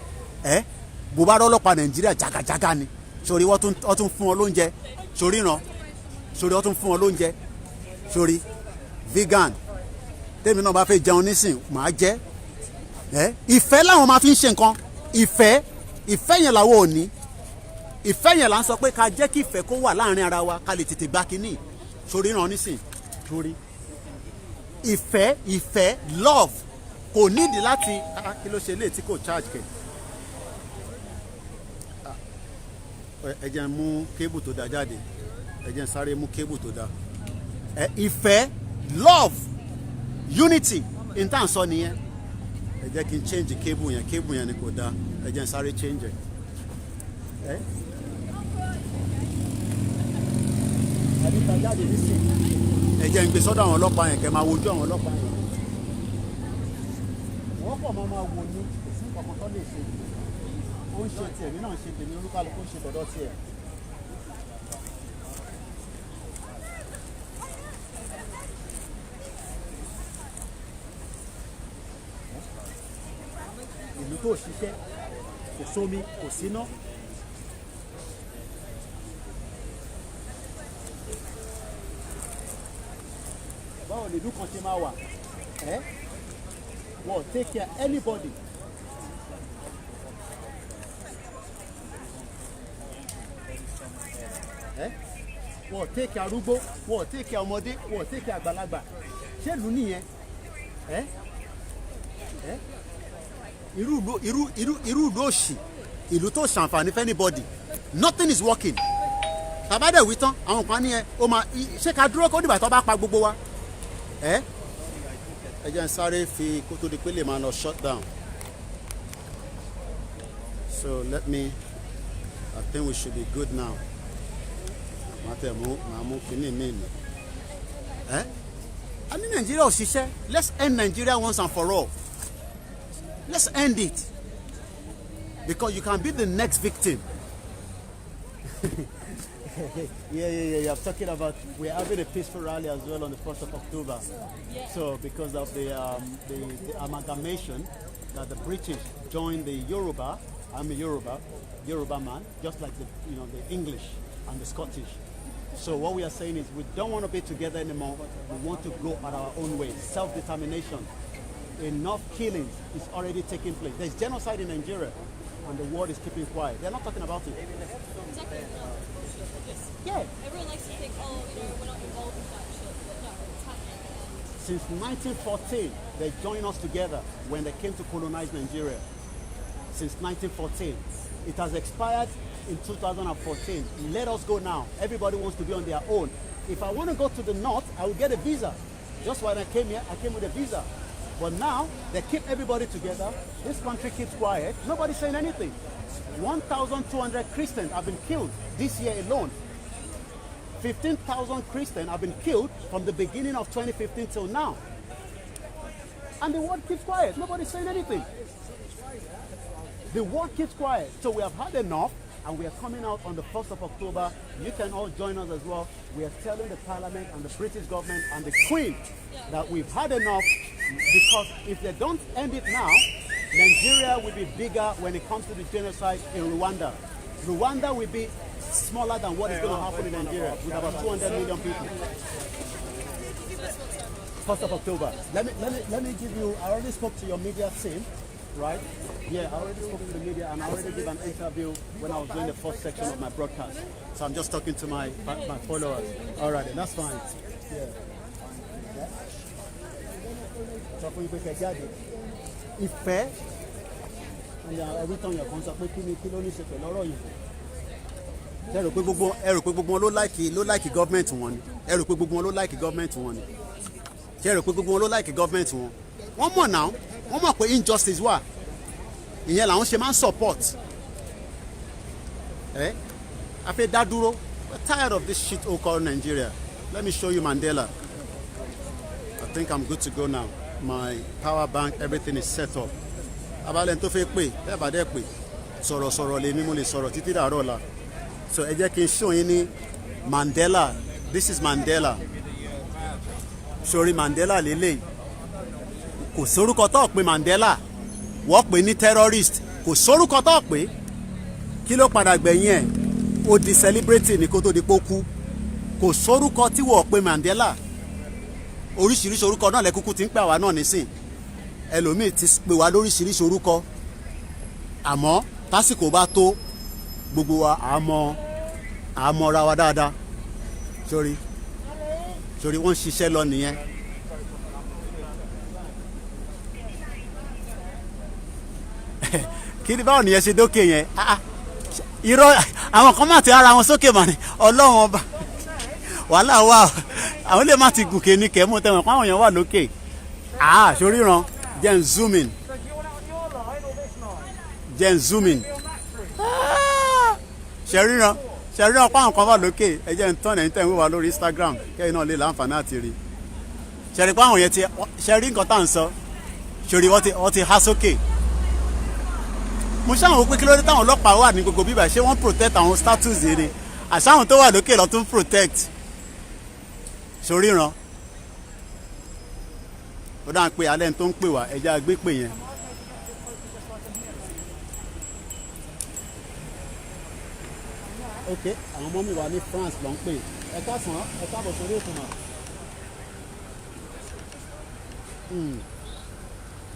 bó bá rọ́ ọlọ́pàá Nàìjíríà jagajaga ni sori wọ́n tún fún ọ lóúnjẹ sori ràn sori wọ́n tún fún ọ lóúnjẹ sori vegan tèmi náà bá fẹ́ jẹun nísìn màá jẹ ìfẹ́ làwọn máa fi ń ṣe nǹkan ìfẹ́ yẹn làwọn ò ní ìfẹ́ yẹn là ń sọ pé ká jẹ́ kí ìfẹ́ kó wà láàrin ara wa ká lè tètè gba kínní sori ràn nísìn sori ìfẹ́ love kò nídìí láti kí ló ṣe lè tí kò charge kẹ. ẹ jẹ́ mú kébù tó da jáde ẹ jẹ́ sáré mú kébù tó da ìfẹ́ love unity n tá à ń sọ nìyẹn ẹ jẹ́ kí n change kébù yẹn ni kò da ẹ jẹ́ sáré change ẹ àdìgbà jáde nísìnyí ẹ jẹ́ ń gbé sọ́dọ̀ àwọn ọlọ́pàá yẹn kẹ́ máa wojú àwọn ọlọ́pàá yẹn wọ́n pọ̀ máa wò ní sí nǹkan tó lè ṣe ó ń ṣe tiẹ̀ nínú ṣe tèmi olúkálùkù ń ṣe tọ̀dọ̀ tiẹ̀. ìlú tó ṣiṣẹ́ kò sómi kò síná. báwo lè ìlú kan ṣe máa wà wọ́n take care anybody. wọ́n take arúgbó wọ́n take ọmọdé wọ́n take àgbàlagbà ṣé ìlú nìyẹn irú ìlú òṣì ìlú tó ṣàǹfààní fẹ́ anybody nothing is working tàbádẹ̀ wí tán àwọn kan ní ó máa ṣé ká dúró kó dìgbà tó bá pa gbogbo wa ẹ jẹ́ n sáré fi kó tó di pé lè máa lọ shut down so I think we should be good now. I mean Nigeria ò ṣiṣẹ́. Let's end Nigeria once and for all. Let's end it. Because you can be the next victim. Yeah. I'm talking about we're having a peaceful rally as well on the 1st of October. So because of the amalgamation that the British joined the Yoruba, I'm a Yoruba man, just like the English and the Scottish. So what we are saying is we don't want to be together anymore. We want to go at our own way. Self-determination. Enough killings is already taking place. There's genocide in Nigeria, and the world is keeping quiet. They're not talking about it. Exactly. Yeah. Everyone likes to think, we're not involved with that shit, but no, it's happening. Since 1914, they joined us together when they came to colonize Nigeria. Since 1914. It has expired in 2014. Let us go now. Everybody wants to be on their own. If I want to go to the north, I will get a visa. Just when I came here, I came with a visa. But now, they keep everybody together. This country keeps quiet. Nobody's saying anything. 1,200 Christians have been killed this year alone. 15,000 Christians have been killed from the beginning of 2015 till now. And the world keeps quiet. Nobody's saying anything. The world keeps quiet. So we have had enough, and we are coming out on the 1st of October. You can all join us as well. We are telling the Parliament and the British government and the Queen that we've had enough, because if they don't end it now, Nigeria will be bigger when it comes to the genocide in Rwanda. Rwanda will be smaller than what is going to happen in Nigeria with about 200 million people. 1st of October. Let me give you. I already spoke to your media team, right? Yeah, I already spoke to the media, and I already gave an interview when I was doing the first section of my broadcast. So I'm just talking to my followers. All right, then that's fine. Yeah. So for you to get jáde, ìfẹ́, and every time you come, sọ pé kí ló ní ṣe pẹ̀lú ọ̀rọ̀ yìí. Ẹ rò pé gbogbo wọn ló like government wọn ni. Ẹ rò pé gbogbo wọn ló like government wọn ni. Ṣé ẹ rò pé gbogbo wọn ló like government wọn. Wọ́n mọ̀ náà, wọ́n mọ̀ pé injustice wà. Ìyẹn làwọn ṣe máa ń support. A fẹ́ dá dúró. We're tired of this shit called Nigeria. Let me show you Mandela. I think I'm good to go now. My power bank, everything is set up. Abalẹ̀ tó fẹ́ pè, ẹ bá dẹ́ pè. Sọ̀rọ̀ lèmi mo lè sọ̀rọ̀ títí dàárọ̀ la. So ẹ jẹ́ kí n show yín ní Mandela. This is Mandela. Sori Mandela lélẹ̀. Kò sórúkọ tó pè Mandela. Wọ́n pè ní terrorist. Kò sórúkọ tó pè. Kí ló padà gbẹ̀yìn ẹ̀? Ó di celebrity ní kó tó di pó kú. Kò sórúkọ tí wọ́n pè Mandela. Oríṣiríṣi orúkọ náà lẹ́kúkú ti ń pè àwa náà nísìn. Ẹlòmíì ti pè wá lóríṣiríṣi orúkọ. Àmọ́ tásìkò bá tó gbogbo wa àmọ́ra wa dáadáa. Sori wọ́n ń ṣiṣẹ́ lọ nìyẹn. Kí ni báwo nìyẹn ṣe dókè yẹn? Irọ́ àwọn kan máa ti ara wọn sókè mà ní Ọlọ́run ọba. Wàhálà wà àwọn lè má ti gùnkè ní kẹ́mú tẹ̀wọ̀n pé àwọn èèyàn wà lókè. Ṣoríran jẹ́ ń zoom in. Ṣẹ̀ríran pé àwọn kan wà lókè ẹ jẹ́ ń tán ẹ̀yìn tẹ̀wé wa lórí Instagram kẹ́yìn náà lè láǹfààní àti rí. Ṣẹ̀rí pé àwọn yẹn ti ṣẹ̀rí nǹkan tá à ń sọ. Ṣòrí wọ́n ti há sókè. Mo ṣáwọn pé kí ló dé táwọn ọlọ́pàá wà ní gbogbo bíbá ṣé wọ́n protect àwọn status yìí ni àṣàwọn tó wà lókè lọ tún protect. Ṣoríran ó dáa pé alẹ́ tó ń pè wá ẹja gbé pè yẹn. Ok, àwọn ọmọ mi wà ní France ló ń pè ẹ káàsán ẹ káàbọ̀ sórí ètò náà.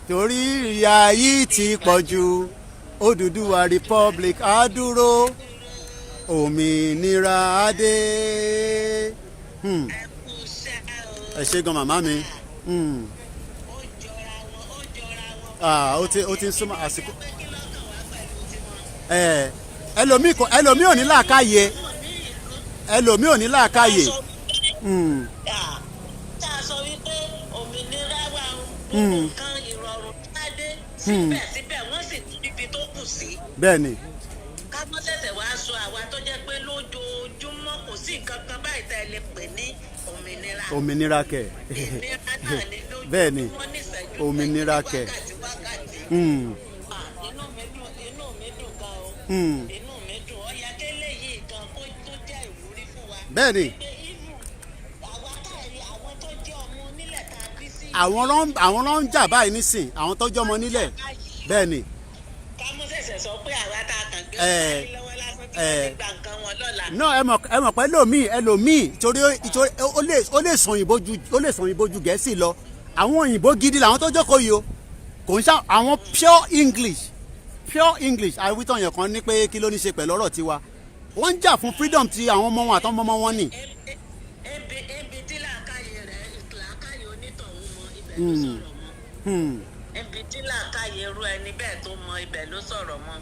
Torí ìyà yìí ti pọ̀ jù Odùduwà Republic á dúró òmìnira á dé. Ẹ ṣé gan màmá mi. Ó ti ń súnmọ́ àsìkò. Ẹlòmíì ò ní làákàyè. Ẹlòmíì ò ní làákàyè. Tá a sọ wípé òmìnira wà nǹkan ìrọ̀rùn bá dé síbẹ̀síbẹ̀ wọ́n sì tún ibi tó kù sí. Bẹ́ẹ̀ni. Ká mọ́ ṣẹ̀ṣẹ̀ wá sọ àwa tó jẹ́ pé lójoojúmọ́ kò sí nǹkan kan báyìí tá ẹ lè pè ní òmìnira. Òmìnira kẹ̀. Òmìnira náà ni lójoojúmọ́ Bẹ́ẹ̀ni. níṣẹ́jú Òmìnira kẹ̀. wákàtí. Inú mi dùn gan o. Inú mi dùn ó yẹ kí eléyìí gan kó tó jẹ́ ìwúrí fún wa. Bẹ́ẹ̀ni. Àwọn ló ń jà báyìí nísìn àwọn tó jọmọ nílẹ̀ bẹ́ẹ̀ ni. Ká mú ṣẹ̀ṣẹ̀ sọ pé àwa tá a kàn gbé wọn lọ́wọ́ lásán tí wọ́n lè gba nǹkan wọn lọ́la. náà ẹ mọ̀ pé ẹlòmíì torí ó lè sọ òyìnbó ju Gẹ̀ẹ́sì lọ àwọn òyìnbó gidi làwọn tó jókòó yìí o kò ń ṣá àwọn pure English àwítọ̀ yẹn kan ní pé kí ló ní ṣe pẹ̀lú ọ̀rọ̀ tiwa wọ́n ń jà fún freedom ti àwọn ọmọ wọn àtọmọ ọmọ wọn ni. Ebi tí làákàyè rẹ̀ làákàyè onítọ̀hún mọ ibẹ̀ ló sọ̀rọ̀ mọ́. Ebi tí làákàyè irú ẹni bẹ́ẹ̀ tó mọ ibẹ̀ ló sọ̀rọ̀ mọ́.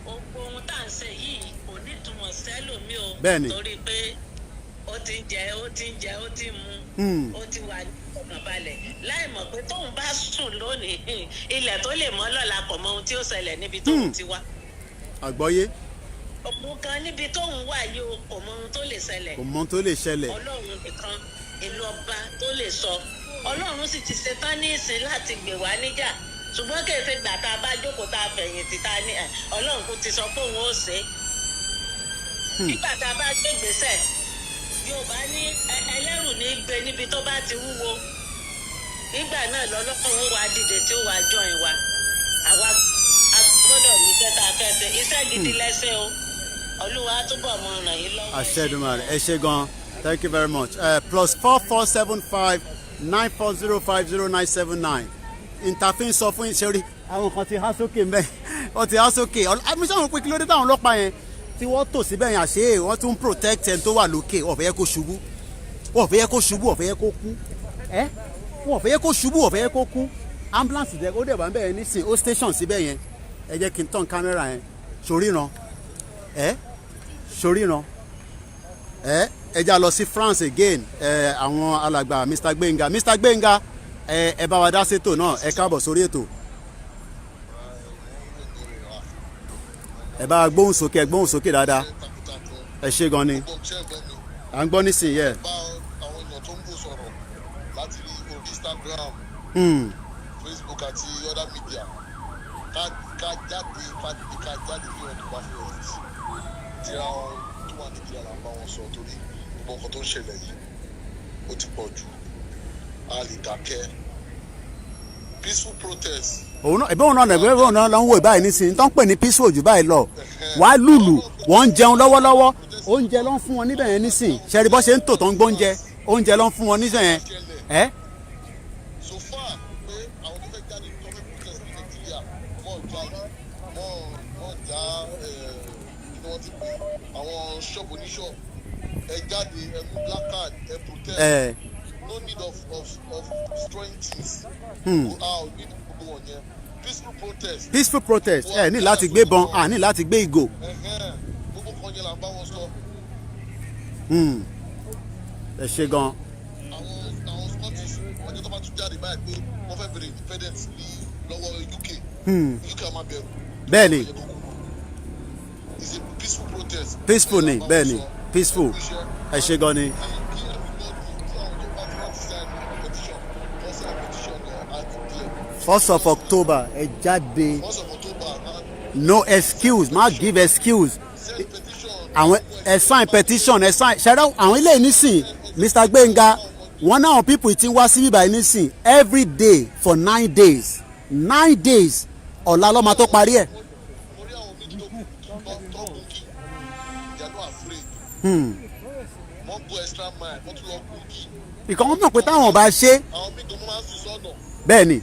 Gbogbo ohun tá à ń ṣe yìí kò nítumọ̀ sẹ́lòmí o. Bẹ́ẹ̀ni. Torí pé ó ti ń jẹ ó ti ń mu ó ti wà ní ọ̀nàbalẹ̀ láì mọ̀ pé tóun bá sùn lónìí ilẹ̀ tó lè mọ́ lọ́la kò mọ ohun tí ó ṣẹlẹ̀ níbi tóun ti wá. Àgbọ́yé. Òun kan níbi tóun wà yìí o kò mọ ohun tó lè ṣẹlẹ̀. Kò mọ ohun tó lè ṣẹlẹ̀. Ọlọ́run nìkan ìlú ọba tó lè sọ. Ọlọ́run sì ti ṣetán ní ìsìn láti gbè wá níjà ṣùgbọ́n kì í ṣe gbà tá a bá jókòó tá a fẹ̀yìntì tá a ní Ọlọ́run kò ti sọ pé òun ó ṣe é. Nígbà tá a bá gbé gbèsè Yorùbá ní ẹlẹ́rù ní gbé níbi tó bá ti wúwo nígbà náà lọ́lọ́run wá dìde tí ó wá join wa àwa gbọ́dọ̀ ní iṣẹ́ tá a fẹ́ ṣe iṣẹ́ gidi lẹ́sẹ̀ o Olúwa á túbọ̀ mọ ràn yín lọ́wọ́. Àṣẹdùmarè, ẹ ṣé gan. Thank you very much. +4475 94050979. Interfin sọ fún ìṣẹ́rí. Àwọn kan ti há sókè mbẹ́. Wọ́n ti há sókè. Àmì sọ̀rọ̀ pé kí ló dé táwọn ọlọ́pàá yẹn tí wọ́n tò síbẹ̀ yẹn àṣé wọ́n tún protect ẹni tó wà lókè. Wọ́n fẹ́ yẹ kó ṣubú. Wọ́n fẹ́ yẹ kó ṣubú. Wọ́n fẹ́ yẹ kó kú. Wọ́n fẹ́ yẹ kó ṣubú. Wọ́n fẹ́ yẹ kó kú. Ambulance dẹ̀ ó dẹ̀ wá ń bẹ̀ yẹn nísìn ó station síbẹ̀ yẹn. Ẹ jẹ́ kí n tàn kámẹ́rà yẹn. Ṣoríran. Ṣoríran. Ẹ já lọ sí France again. Àwọn alàgbà Mr. Gbenga ẹ bá wa dá sétò náà ẹ káàbọ̀ sórí ètò. Ẹ bá gbóhùn sókè dáadáa. Ẹ ṣé gan ni. À ń gbọ́ nísìnyí yẹ. Àwọn èèyàn tó ń bò sọ̀rọ̀ láti rí orí Instagram, Facebook àti other media ká jáde bí ọdún bá fi rẹ̀ sí. Tí àwọn tó wà ní ìlànà bá wọn sọ torí gbogbo nǹkan tó ń ṣẹlẹ̀ yìí ó ti pọ̀ jù. A lè dákẹ́. Peaceful protest. Òun náà nẹ̀gbẹ́ òun náà ló ń wò báyìí nísìnyí tó ń pè ní peaceful jù báyìí lọ. Wàá lùlù wọ́n ń jẹun lọ́wọ́lọ́wọ́ oúnjẹ ló ń fún wọn níbẹ̀ yẹn nísìnyí ṣẹ́rí bọ́ ṣe ń tò tó ń gbóúnjẹ oúnjẹ ló ń fún wọn níbẹ̀ yẹn. So far pé àwọn tó fẹ́ jáde tó fẹ́ protest ní Nàìjíríà wọ́n já kí wọ́n ti pè àwọn ṣọ́ọ̀bù oníṣọ́ọ̀bù ẹ jáde ẹ mú black card ẹ protest. No need of destroying things. Peaceful protest. Ẹ ní láti gbé bọn, a ní láti gbé ìgò. Gbogbo kan yẹn là ń bá wọn sọ. Ẹ ṣé gan. Àwọn Scottish ọjọ́ tó bá tún jáde báyìí pé wọ́n fẹ́ bèrè independence ní lọ́wọ́ UK. UK máa bẹ̀rù. Bẹ́ẹ̀ni. It's a peaceful protest. Peaceful ni bẹ́ẹ̀ni peaceful. Ẹ ṣé gan ni. 1st of October ẹ jáde. 1st of October. No excuse, má give excuse. Àwọn ẹ sign petition ẹ sign ṣẹlẹ àwọn ilé nísìn Mr. Gbenga wọn náà people ti wá sí bíbá nísìn every day for 9 days ọ̀la lọ́mọ tó parí ẹ̀. Orí àwọn méjì tó kù tó kù kí they are not afraid. Wọ́n go extra mile wọ́n tún lọ kù kí. Ìkan wọn mọ̀ pé táwọn bá ṣe. Àwọn méjì tó máa ń sùn sọ́nà. Bẹ́ẹ̀ ni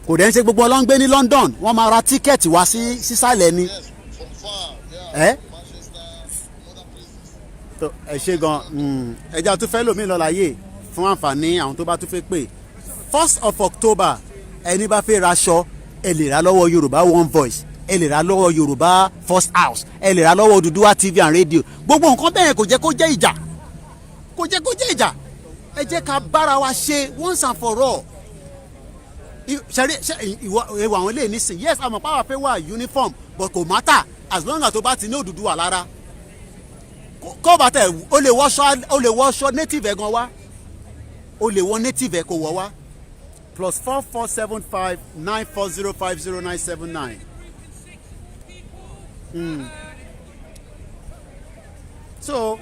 kò dẹ̀ ń ṣe gbogbo ọlọ́ngbé ní London wọ́n máa ra tíkẹ́ẹ̀tì wá sí sísàlẹ̀ ni. Yes, from far. Yeah. Manchester, other places. Ẹ ṣé gan ẹja tún fẹ́ lómi lọ́láyè fún àǹfààní àwọn tó bá tún fẹ́ pè 1st of October ẹni bá fẹ́ raṣọ ẹ lè ra lọ́wọ́ Yorùbá One Voice ẹ lè ra lọ́wọ́ Yorùbá First House ẹ lè ra lọ́wọ́ Odùduwà TV and radio gbogbo nǹkan bẹ́ẹ̀ kò jẹ́ kó jẹ́ ìjà ẹ jẹ́ ká bára wa ṣe once and for all. Ìwà àwọn ilé nísìn yes àmọ́ power pay wà uniform but kò matter as long as tó bá ti ní Odùduwà lára kó bá tẹ̀ o lè wọṣọ native ẹ̀ gan wá o lè wọ native ẹ̀ kó wọ wá +4475 94050979. So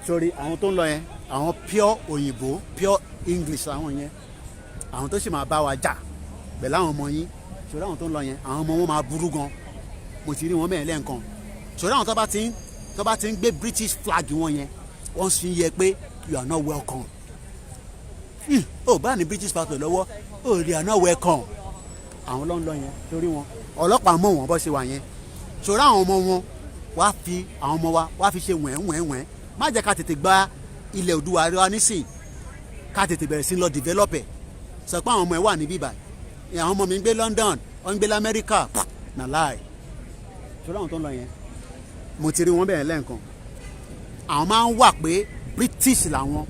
sorry àwọn tó ń lọ yẹn àwọn pure òyìnbó pure English àwọn yẹn àwọn tó sì máa bá wa jà pẹ̀lú àwọn ọmọ yín ṣòro àwọn tó ń lọ yẹn àwọn ọmọ wọn máa burú gan mo ti rí wọn bẹ́ẹ̀ lẹ́ẹ̀kan ṣòro àwọn tó bá ti ń gbé British flag wọn yẹn wọ́n sì ń yẹ pé you are not welcome ó bá ní British passport lọ́wọ́ you are not welcome àwọn ló ń lọ yẹn torí wọn ọlọ́pàá mọ̀ wọ́n bọ́ ṣe wà yẹn ṣòro àwọn ọmọ wọn wá fi àwọn ọmọ wa wá fi ṣe wẹ̀ẹ́wẹ̀ẹ́wẹ̀ẹ́ má jẹ́ ká tètè gba ilẹ̀ Oòduà wa nísìn ká tètè bẹ̀rẹ̀ sí lọ develop ẹ̀ sọ pé àwọn ọmọ ẹ wà níbí báyìí àwọn ọmọ mi ń gbé London wọ́n ń gbé lamẹ́ríkà na láì ṣọlá àwọn tó ń lọ yẹn mo ti rí wọn bẹ̀rẹ̀ lẹ́ẹ̀kan àwọn máa ń wà pé British làwọn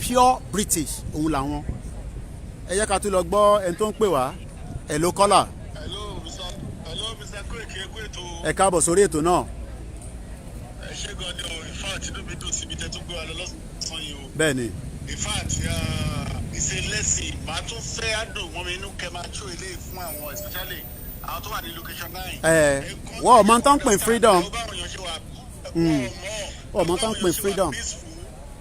pure British òun làwọn ẹ jẹ́ ká tún lọ gbọ́ ẹni tó ń pè wá hello caller. Hello Mr. Koiki ẹ kú ètò. Ẹ káàbọ̀ sórí ètò náà. Ẹ ṣé gan ni o in fact inú mi dùn síbi tẹ́ tó gbé wa lọ lọ́sàn-án yìí o. Bẹ́ẹ̀ni. In fact it's a lesson màá tún fẹ́ àdùn wọn mi inú kẹ́ máa tó ilé fún àwọn especially àwọn tó wà ní location 9. Wọ́n ọmọ tó ń pè freedom. Ọmọ tó ń pè freedom.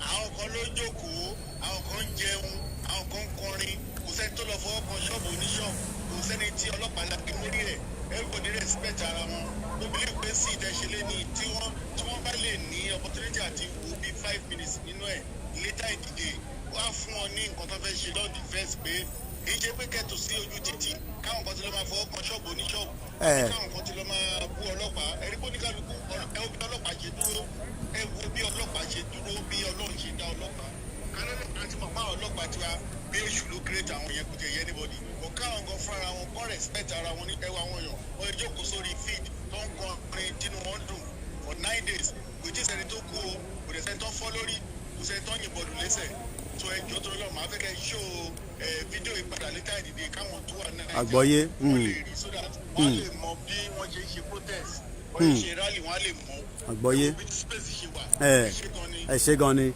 Àwọn kan ló jókòó àwọn kan ń jẹun àwọn kan ń kọrin kò sẹ́ni tó lọ fọwọ́ kan ṣọ́ọ̀bù oníṣọ́ọ̀bù kò sẹ́ni tí ọlọ́pàá lágbè lórí rẹ̀ ẹ everybody respect ara wọn mo believe pé sí ìtẹ̀sílẹ̀ ni tí wọ́n bá lè ní opportunity àti wo bí 5 minutes nínú ẹ̀ later in the day wọ́n á fún ọ ní nǹkan tó fẹ́ ṣe lọ́ọ̀ defense pé kì í ṣe pé kẹ́tù sí ojú títì káwọn kan ti lọ́ máa fọwọ́ kan ṣọ́ọ̀bù oníṣọ́ọ̀bù káwọn kan ti lọ́ máa bú ọlọ́pàá ẹ̀rí bó ní kálukú ẹ wo bí ọlọ́pàá ṣe dúró ẹ wo bí ọlọ́pàá ṣe dúró bí ọlọ́run ṣe dá ọlọ́pàá kálọ́lọ́pàá ti mọ̀ pé àwọn ọlọ́pàá tiwa bí èṣù ló create àwọn yẹn kò tẹ̀ yẹ anybody kò káwọn gan fúnra wọn kọ́ respect ara wọn ní ẹwà wọn yàn wọ́n jókòó sórí feed tó ń kọrin tínú wọn dùn for 9 days kò tí sẹ́ni tó kú o kò dẹ̀ sẹ́ni tó fọ́ lórí kò sẹ́ni tó yìnbọn lù lẹ́sẹ̀ tó ẹjọ́ tó lọ́ọ́ máa fẹ́ kẹ́ ṣó fídíò ìpadà létà ìdìde káwọn tó wà náà àgbọ́yé wọ́n lè rí so that wọ́n lè mọ bí wọ́n ṣe ṣe protest wọ́n ṣe rally wọ́n á lè mọ àgbọ́yé bí space ṣe wà ẹ ṣe gan ni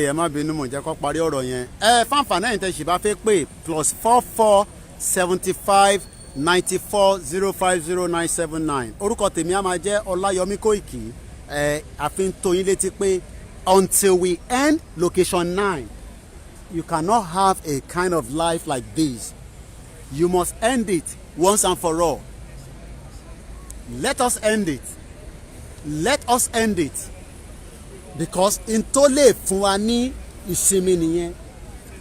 ẹ má bínú mọ̀ jẹ́ kó parí ọ̀rọ̀ yẹn fáǹfààní ẹ̀yin tẹ́ ṣì bá fẹ́ pé +44 75 94 050 979 orúkọ tèmi á máa jẹ́ Ọláyọmí Kóìkì àfin tóyin létí pé until we end location 9 you cannot have a kind of life like this you must end it once and for all let us end it because n tó lè fún wa ní ìsinmi nìyẹn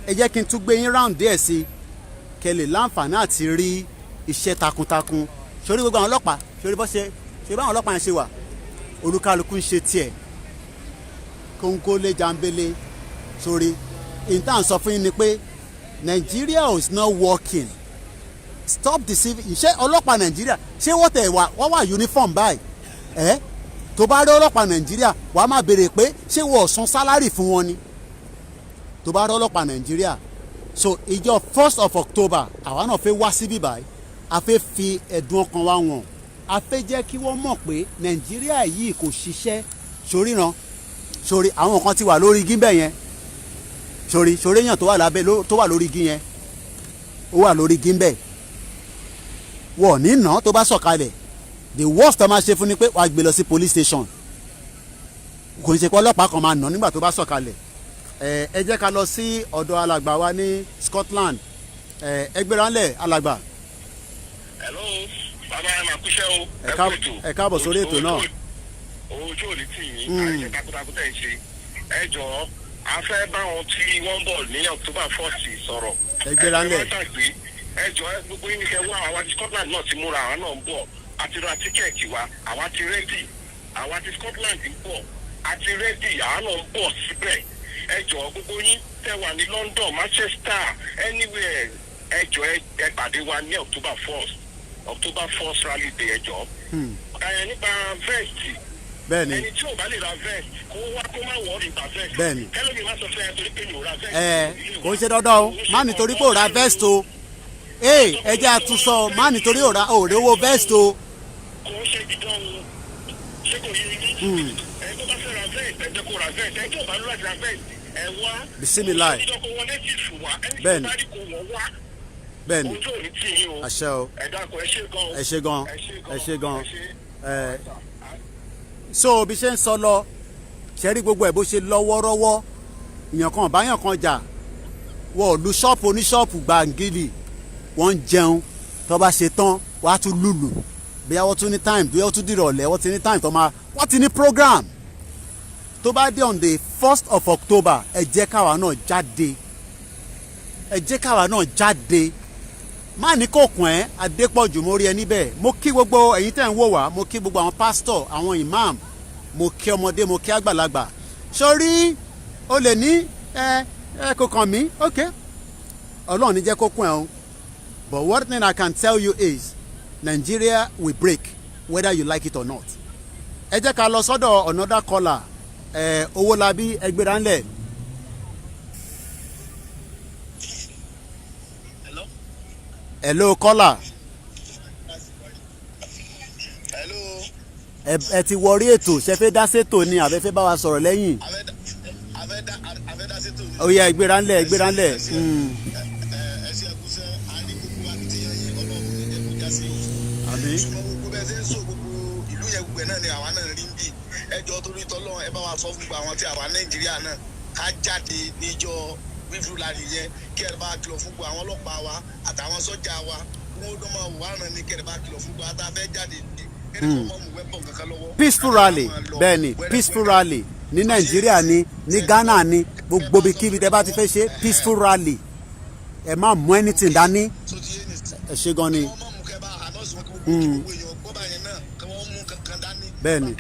ẹ jẹ́ kí n tún gbé yín round díẹ̀ sí kẹ́ lè láǹfààní àti rí iṣẹ́ takuntakun sórí gbogbo àwọn ọlọ́pàá sórí bó ṣe báwọn ọlọ́pàá yẹn ṣe wà olúkálukú ń ṣe tiẹ̀ kóńkólé jambélé sórí intan sọ fún yín ni pé Nigeria is not working stop deceiving iṣẹ́ ọlọ́pàá Nàìjíríà ṣé wọ́n wà uniform báyìí tó bá rí ọlọ́pàá Nàìjíríà wàá máa béèrè pé ṣé wọ́n san sálárì fún wọn ni tó bá rí ọlọ́pàá Nàìjíríà so ìjọ 1st of October àwa náà fẹ́ wá síbí báyìí a fẹ́ fi ẹ̀dùn ọkàn wa wọ̀n a fẹ́ jẹ́ kí wọ́n mọ̀ pé Nàìjíríà yìí kò ṣiṣẹ́ soríran sórí àwọn kan ti wà lórí igi bẹ́ẹ̀ yẹn sórí èèyàn tó wà lábẹ́ tó wà lórí igi yẹn ó wà lórí igi bẹ́ẹ̀ wọ́n ní nà tó bá sọ̀kalẹ̀ the worst tó máa ṣe fún ni pé wàá gbé lọ sí police station kò ní ṣe pé ọlọ́pàá kan máa nà nígbà tó bá sọ̀kalẹ̀ ẹ jẹ́ ká lọ sí ọ̀dọ̀ alàgbà wa ní Scotland ẹgbẹ́ránlẹ̀ alàgbà. hello bàbá ẹ máa kúṣẹ́ o ẹ káàbọ̀ sórí ètò náà. ojú ò ní tì yín àìṣe takuntakun tẹ̀ ń ṣe ẹ jọ̀ọ́ a fẹ́ báwọn tí wọ́n ń bọ̀ ní October 1st sọ̀rọ̀ ẹgbẹ́ránlẹ̀ ẹ jọ̀ọ́ gbogbo yín kẹ́ wá àwa ti Scotland náà ti múra àwa náà ń bọ̀ a ti ra tíkẹ́ẹ̀tì wa àwa ti rẹ́dì àwa ti Scotland ń bọ̀ a ti rẹ́dì àwa náà ń bọ̀ síbẹ̀ ẹ jọ̀ọ́ gbogbo yín tẹ́ wà ní London Manchester anywhere ẹ jọ̀ọ́ ẹ pàdé wa ní October 1st rally day ẹ jọ̀ọ́ nípa vest bẹ́ẹ̀ni ẹni tí ò bá lè ra vest kó wá kó má wọ́ọ̀rì nípa vest bẹ́ẹ̀ni kẹ́lómi má sọ fún ẹ torí pé mi ò ra vest kò ń ṣe dandan o má nítorí pé ò ra vest o ẹ jẹ́ àtúnṣọ má nítorí ò rówó vest o. kò ń ṣe dídán o ṣé kò yé yín ẹ tó bá fẹ́ ra vest ẹ jẹ́ kó ra vest ẹ tó bá lọ́ọ́ ra vest ẹ wá bisimilayi bẹ́ẹ̀ni bẹ́ẹ̀ni ojú ò ní tì yín o àṣẹ o ẹ dákun ẹ ṣe gan so bí ṣe ń sọ lọ ṣe rí gbogbo ẹ̀ bó ṣe lọ́wọ́rọ́wọ́ èèyàn kan báyàn kan jà wọ́n lu ṣọ́ọ̀pù oníṣọ́ọ̀pù gbàǹgìlì wọ́n ń jẹun tó bá ṣe tán wọ́n á tún lùlù bí wọ́n tún ní time bí wọ́n tún dìrọ̀lẹ́ wọ́n ti ní time tó máa wọ́n ti ní program tó bá dé on the 1st of October ẹ jẹ́ káwa náà jáde má ní kò kún ẹ Adépọ̀jù mo rí ẹ níbẹ̀ mo kí gbogbo ẹ̀yin tẹ́ ń wò wá mo kí gbogbo àwọn pásítọ̀ àwọn imam mo kí ọmọdé mo kí àgbàlagbà sórí o lè ní kò kàn mí ok Ọlọ́run ní jẹ́ kó kún ẹ o but one thing I can tell you is Nigeria will break whether you like it or not ẹ jẹ́ ká lọ sọ́dọ̀ another caller Owólabí ẹgbẹ́ránlẹ̀. hello caller. hello. ẹ ti wọrí ètò ṣe fẹ́ dá sétò ni àbẹ fẹ́ bá wa sọ̀rọ̀ lẹ́yìn. àfẹ́ dá sétò ni. ó yá ẹgbẹ́ránlẹ̀. ẹ ṣe àkúṣe àní gbogbo akitiyan yìí Ọlọ́run ní ẹ̀kọ́ já sí i. àbí. ṣùgbọ́n gbogbo bẹ́ẹ̀ ṣe ń sọ gbogbo ìlú yẹn gbogbo ẹ̀ náà ni àwa náà rí ń bì ẹjọ́ torí tọ́lọ́run ẹ bá wa sọ fún gbogbo àwọn tí àwa Nàìjíríà náà ká jáde níjọ́ wífúlàní yẹn kí ẹ bá kìlọ̀ fún gbogbo àwọn ọlọ́pàá wa àtàwọn sọ́jà wa peaceful rally bẹ́ẹ̀ ni peaceful rally ní nàìjíríà ní ghana ní gbogbo ibikíbi tẹ́ bá ti fẹ́ ṣe peaceful rally ẹ má mú anything dání ẹ ṣe gan ni. bẹ́ẹ̀ ni.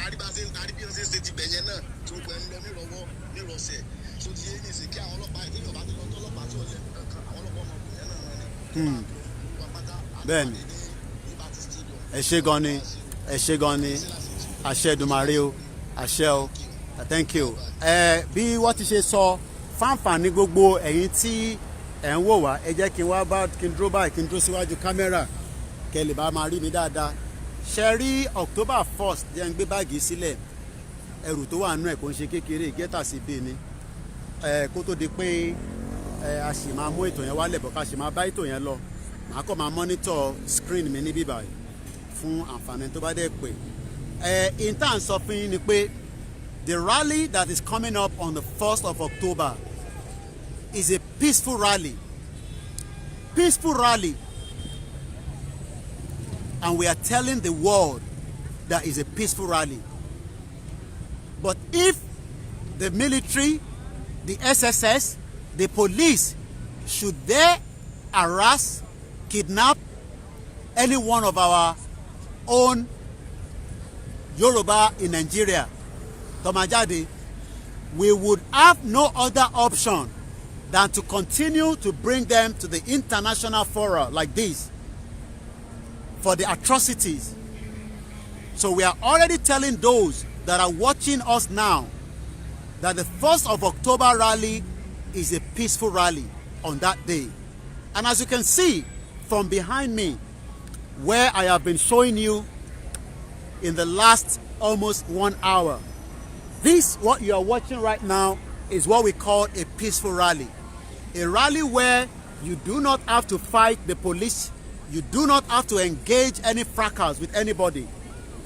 bẹ́ẹ̀ ni ẹ ṣe gan ni ẹ ṣe gan ni àṣẹ Èdùmàrè o àṣẹ o thank you. bí wọ́n ti ṣe sọ fáǹfààní gbogbo ẹ̀yin tí ẹ̀ ń wò wá ẹ jẹ́ kí n wá bá kí n dúró báyìí kí n dúró síwájú kámẹ́rà kẹ́ lè bá máa rí mi dáadáa. ṣe rí October 1st jẹ́ ń gbé báàgì sílẹ̀ ẹrù tó wà nínú ẹ̀ kò ń ṣe kékeré gẹ́tà sí bíi ni kó tó di pé a sì máa mú ètò yẹn wálẹ̀ bọ̀ ká sì máa bá ètò yẹn lọ màá kọ́ máa monitor screen mi níbí báyìí fún àǹfààní tó bá dẹ̀ pé intan sọ fún yín ni pé the rally that is coming up on the 1st of October is a peaceful rally and we are telling the world that is a peaceful rally. But if the military, the SSS, the police, should they harass, kidnap any one of our own Yoruba in Nigeria, Tomajade, we would have no other option than to continue to bring them to the international fora like this for the atrocities. So we are already telling those that are watching us now that the 1st of October rally is a peaceful rally on that day. And as you can see from behind me, where I have been showing you in the last almost 1 hour, this, what you are watching right now, is what we call a peaceful rally. A rally where you do not have to fight the police, you do not have to engage any fracas with anybody.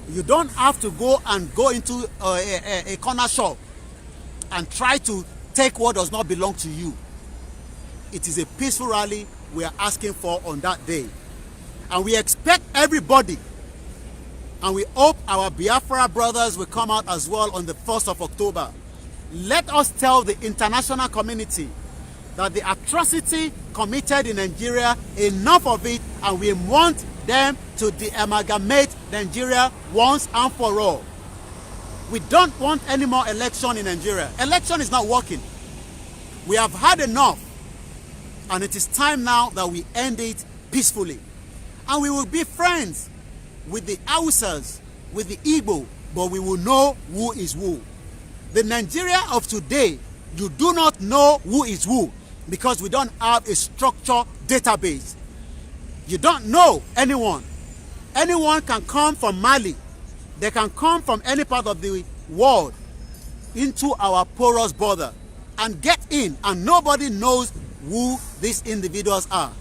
You don't have to go into a corner shop and try to take what does not belong to you. It is a peaceful rally we are asking for on that day. And we expect everybody, and we hope our Biafra brothers will come out as well on the 1st of October. Let us tell the international community that the atrocity committed in Nigeria, enough of it, and we want them to de-amalgamate Nigeria once and for all. We don't want any more election in Nigeria. Election is not working. We have had enough, and it is time now that we end it peacefully. And we will be friends with the Hausas, with the Igbo, but we will know who is who. The Nigeria of today, you do not know who is who because we don't have a structured database. You don't know anyone. Anyone can come from Mali. They can come from any part of the world into our porous border and get in, and nobody knows who these individuals are.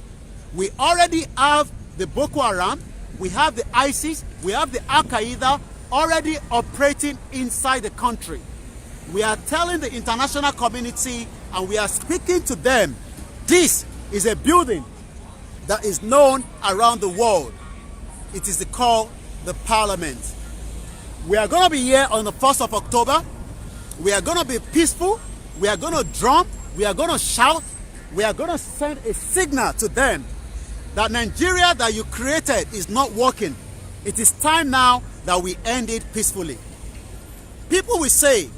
We already have the Boko Haram, we have the ISIS, we have the Al-Qaeda already operating inside the country. We are telling the international community and we are speaking to them. This is a building that is known around the world. It is called the Parliament. We are going to be here on the 1st of October. We are going to be peaceful. We are going to drum. We are going to shout. We are going to send a signal to them that Nigeria that you created is not working. It is time now that we end it peacefully. People will say,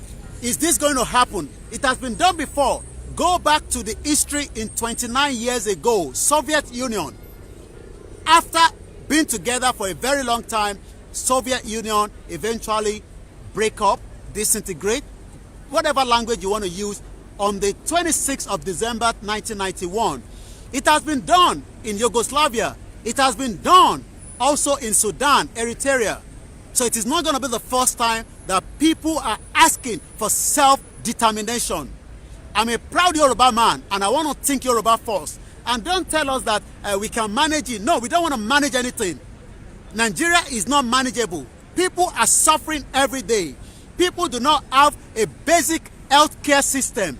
is this going to happen? It has been done before. Go back to the history in 29 years ago, Soviet Union. After being together for a very long time, Soviet Union eventually break up, disintegrate, whatever language you want to use, on the 26th of December 1991. It has been done in Yugoslavia. It has been done also in Sudan, Eritrea. So it is not going to be the first time that people are asking for self-determination. I'm a proud Yoruba man, and I want to think Yoruba first. And don't tell us that we can manage it. No, we don't want to manage anything. Nigeria is not manageable. People are suffering every day. People do not have a basic healthcare system.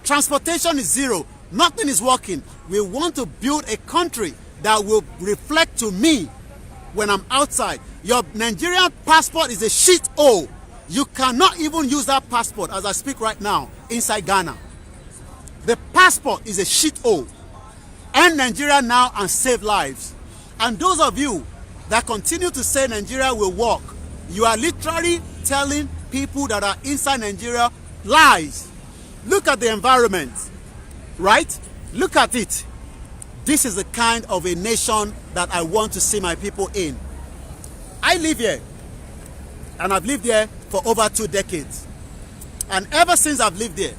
Transportation is zero. Nothing is working. We want to build a country that will reflect to me when I'm outside. Your Nigerian passport is a shit hole. You cannot even use that passport as I speak right now inside Ghana. The passport is a shit hole. End Nigeria now and save lives. And those of you that continue to say Nigeria will work, you are literally telling people that are inside Nigeria lies. Look at the environment, right? Look at it. This is the kind of a nation that I want to see my people in. I live here, and I've lived here for over 2 decades. And ever since I've lived here,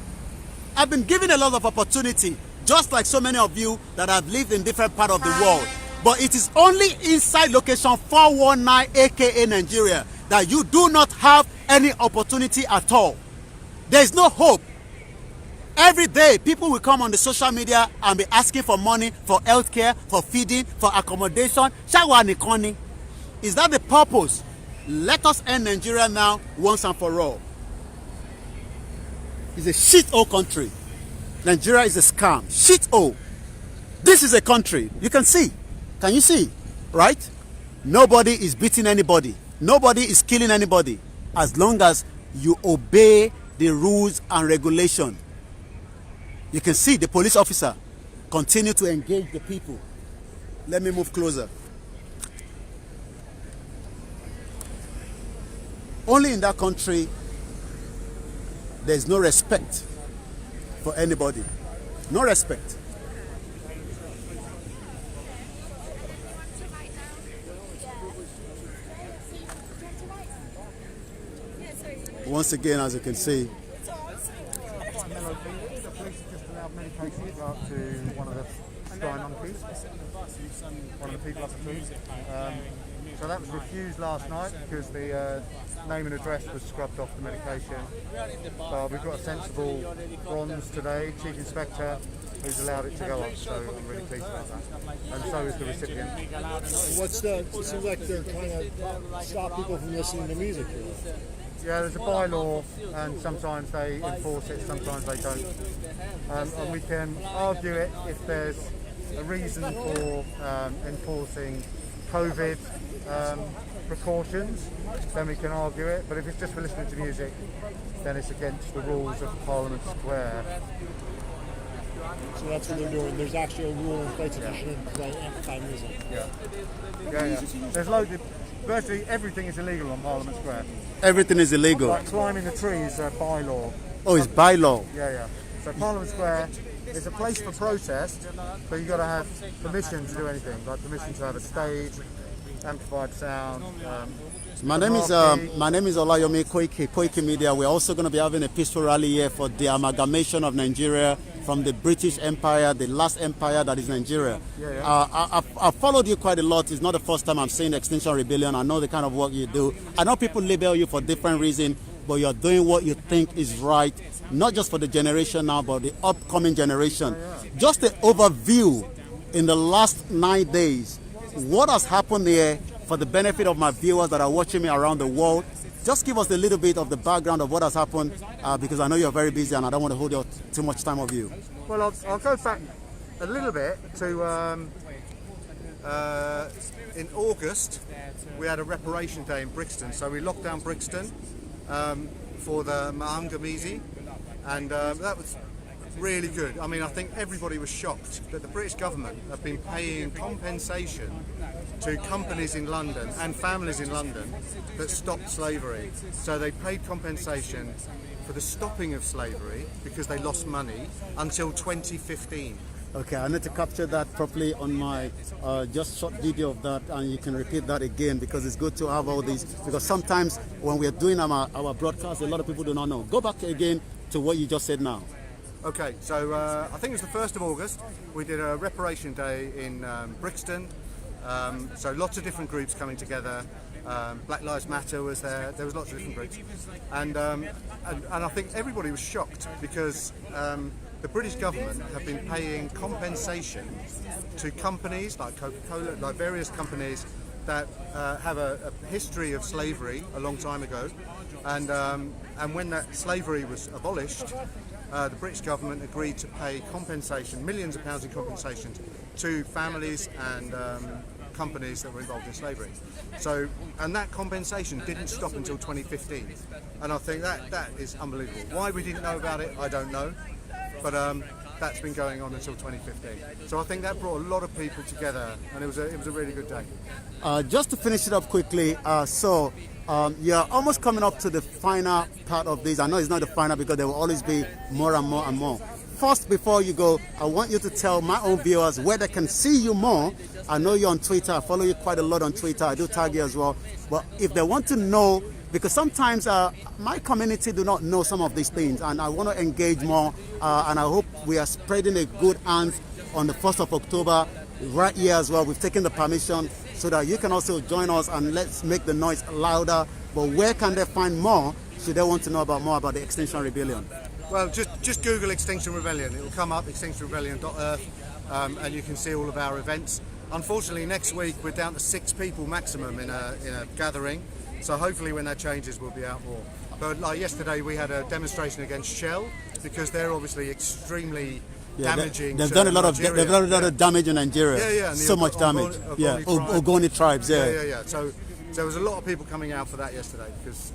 I've been given a lot of opportunity, just like so many of you that have lived in different parts of the world. But it is only inside location 419, aka Nigeria, that you do not have any opportunity at all. There is no hope. Every day, people will come on the social media and be asking for money, for healthcare, for feeding, for accommodation. Is that the purpose? Let us end Nigeria now, once and for all. It's a shit-hole country. Nigeria is a scam. Shit-hole. This is a country. You can see. Can you see? Right? Nobody is beating anybody. Nobody is killing anybody. As long as you obey the rules and regulations. You can see the police officer continue to engage the people. Let me move closer. Only in that country, there's no respect for anybody. No respect. Once again, as you can see, medication up to one of the sky monkeys, one of the people up the trees. So that was refused last night because the name and address was scrubbed off the medication. But we've got a sensible bronze today, Chief Inspector, who's allowed it to go up, so I'm really pleased about that. And so is the recipient. It seems like they're trying to stop people from listening to music here. Yeah, there's a bylaw, and sometimes they enforce it, sometimes they don't. And we can argue it if there's a reason for enforcing COVID precautions, then we can argue it. But if it's just for listening to music, then it's against the rules of Parliament Square. So that's what they're doing. There's actually a rule in place that you shouldn't play amplify music. Yeah. There's loads of, virtually everything is illegal on Parliament Square. everything is illegal. Like climbing the tree is by law. Oh, it's by law. Yeah. So Parliament Square is a place for protest, but you've got to have permission to do anything, like permission to have a stage, amplified sound. My name is Olayomi Koikimedia. We're also going to be having a peaceful rally here for the amalgamation of Nigeria from the British Empire, the last empire that is Nigeria. I've followed you quite a lot. It's not the first time I'm seeing Extinction Rebellion. I know the kind of work you do. I know people label you for different reasons, but you're doing what you think is right, not just for the generation now, but the upcoming generation. Just an overview in the last 9 days. What has happened here for the benefit of my viewers that are watching me around the world? Just give us a little bit of the background of what has happened, because I know you're very busy and I don't want to hold you too much time of you. Well, I'll go back a little bit to in August we had a reparation day in Brixton, so we locked down Brixton for the Mahangamizi, and that was really good. I mean, I think everybody was shocked that the British government have been paying compensation to companies in London and families in London that stopped slavery. So they paid compensation for the stopping of slavery because they lost money until 2015. Okay, I need to capture that properly on my just short video of that, and you can repeat that again, because it's good to have all these, because sometimes when we're doing our broadcast, a lot of people do not know. Go back again to what you just said now. Okay, so I think it was the 1st of August, we did a reparation day in Brixton. So lots of different groups coming together. Black Lives Matter was there. There was lots of different groups, and I think everybody was shocked because the British government have been paying compensation to companies like Coca-Cola, like various companies that have a history of slavery a long time ago, and when that slavery was abolished, the British government agreed to pay compensation, millions of pounds in compensation to families and companies that were involved in slavery. So, and that compensation didn't stop until 2015. And I think that is unbelievable. Why we didn't know about it, I don't know. But that's been going on until 2015. So I think that brought a lot of people together, and it was a really good day. Just to finish it up quickly, you're almost coming up to the final part of this. I know it's not the final because there will always be more and more and more. First, before you go, I want you to tell my own viewers where they can see you more. I know you're on Twitter. I follow you quite a lot on Twitter. I do tag you as well. But if they want to know, because sometimes my community do not know some of these things, and I want to engage more, and I hope we are spreading a good hand on the 1st of October right here as well. We've taken the permission so that you can also join us, and let's make the noise louder. But where can they find more should they want to know more about the Extinction Rebellion? Well, just Google Extinction Rebellion. It will come up, extinctionrebellion.earth, and you can see all of our events. Unfortunately, next week we're down to 6 people maximum in a gathering. So hopefully when that changes, we'll be out more. But like yesterday, we had a demonstration against Shell because they're obviously extremely damaging. They've done a lot of damage in Nigeria. Yeah. So much damage. Ogoni tribes. Yeah. So there was a lot of people coming out for that yesterday because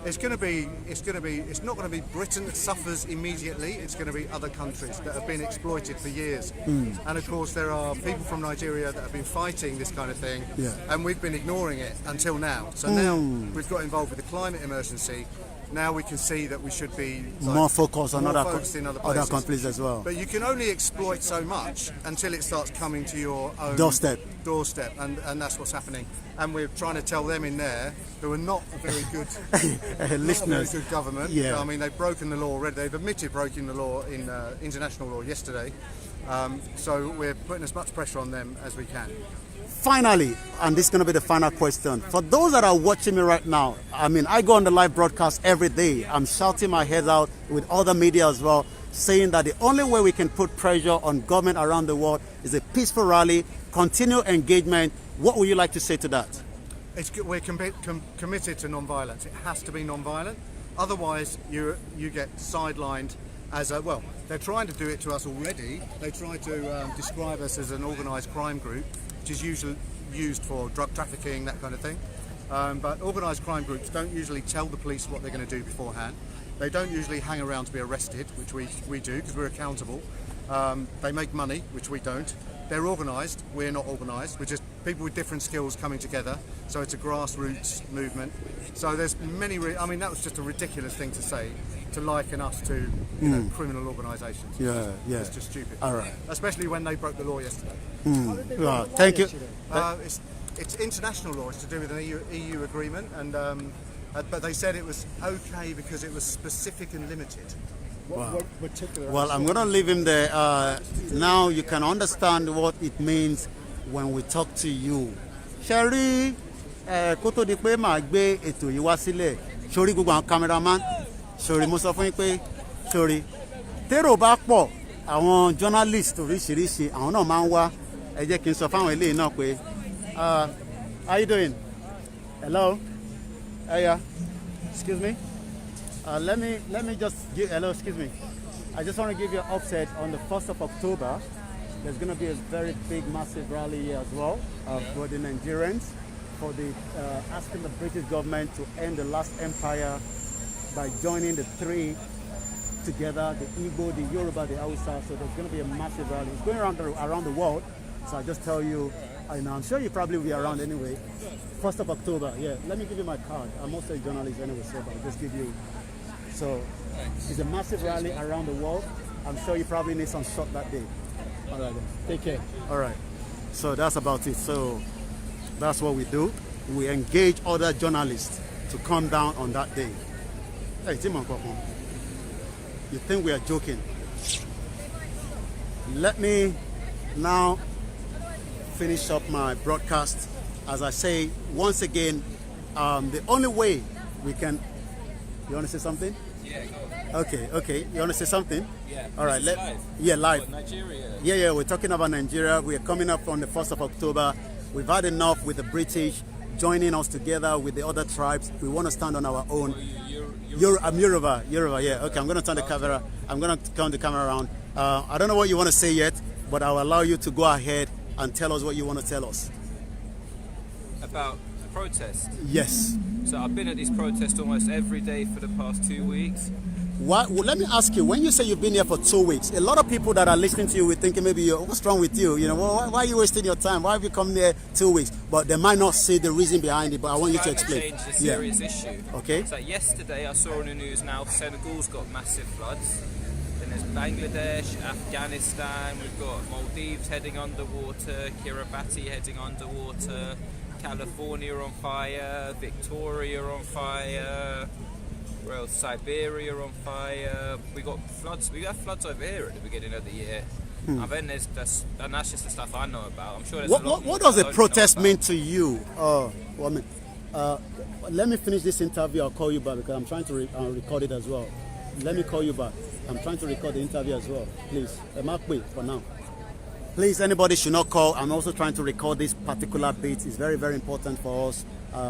it's not going to be Britain that suffers immediately. It's going to be other countries that have been exploited for years. And of course, there are people from Nigeria that have been fighting this kind of thing, and we've been ignoring it until now. So now we've got involved with the climate emergency. Now we can see that we should be more focused on other countries as well. But you can only exploit so much until it starts coming to your own doorstep, and that's what's happening. And we're trying to tell them in there who are not a very good listeners, good government. Yeah. I mean, they've broken the law already. They've admitted breaking the law in international law yesterday. So we're putting as much pressure on them as we can. Finally, and this is going to be the final question. For those that are watching me right now, I mean, I go on the live broadcast every day. I'm shouting my head out with other media as well, saying that the only way we can put pressure on government around the world is a peaceful rally, continued engagement. What would you like to say to that? We're committed to non-violence. It has to be non-violent. Otherwise, you get sidelined as a, well, they're trying to do it to us already. They try to describe us as an organised crime group, which is usually used for drug trafficking, that kind of thing. But organised crime groups don't usually tell the police what they're going to do beforehand. They don't usually hang around to be arrested, which we do because we're accountable. They make money, which we don't. They're organised, we're not organised. We're just people with different skills coming together. So it's a grassroots movement. So there's many, I mean, that was just a ridiculous thing to say, to liken us to criminal organisations. Yeah. It's just stupid. All right. Especially when they broke the law yesterday. Well, thank you. It's international law. It's to do with an EU agreement, and but they said it was okay because it was specific and limited. What particular? Well, I'm going to leave him there. Now you can understand what it means when we talk to you. Sherry, kó tó di pé màá gbé ètò yìí wá sílẹ̀, sórí gbogbo àwọn cameraman, sórí mo sọ fún yín pé sórí tèrò bá pọ̀ àwọn journalist oríṣiríṣi àwọn náà máa ń wá. Ẹ jẹ́ kí n sọ fáwọn eléyìí náà pé how you doing? Hello? Yeah. Excuse me? Let me just give, hello, excuse me. I just want to give you an update on the 1st of October. There's going to be a very big, massive rally here as well for the Nigerians, for the asking the British government to end the last empire by joining the three together, the Igbo, the Yoruba, the Hausa. So there's going to be a massive rally. It's going around the world. So I just tell you, I'm sure you probably will be around anyway. 1st of October, yeah. Let me give you my card. I'm also a journalist anyway, so I'll just give you. So it's a massive rally around the world. I'm sure you probably need some shot that day. All right, then. Take care. All right. So that's about it. So that's what we do. We engage other journalists to come down on that day. Hey, Timon Kokon, you think we are joking? Let me now finish up my broadcast. As I say, once again, the only way we can... You want to say something? Yeah, go on. Okay. You want to say something? Yeah. All right. Live. Yeah, live. What, Nigeria? Yeah. We're talking about Nigeria. We're coming up on the 1st of October. We've had enough with the British joining us together with the other tribes. We want to stand on our own. I'm Yoruba. Yeah. Okay. I'm going to turn the camera. I'm going to turn the camera around. I don't know what you want to say yet, but I'll allow you to go ahead and tell us what you want to tell us. About the protest. Yes. So I've been at these protests almost every day for the past 2 weeks. Well, let me ask you, when you say you've been here for 2 weeks, a lot of people that are listening to you will thinking maybe, what's wrong with you? You know, why are you wasting your time? Why have you come here 2 weeks? But they might not see the reason behind it, but I want you to explain. Climate change is a serious issue. Okay. So yesterday I saw on the news now Senegal's got massive floods. Then there's Bangladesh, Afghanistan, we've got Maldives heading underwater, Kiribati heading underwater, California on fire, Victoria on fire, where else? Siberia on fire. We got floods. We have floods over here at the beginning of the year. And then and that's just the stuff I know about. I'm sure there's a lot more What does that a I don't protest know mean about. to you? Let me finish this interview. I'll call you back because I'm trying to record it as well. Let me call you back. I'm trying to record the interview as well. Please, mark me for now. Please, anybody should not call. I'm also trying to record this particular bit. It's very, very important for us.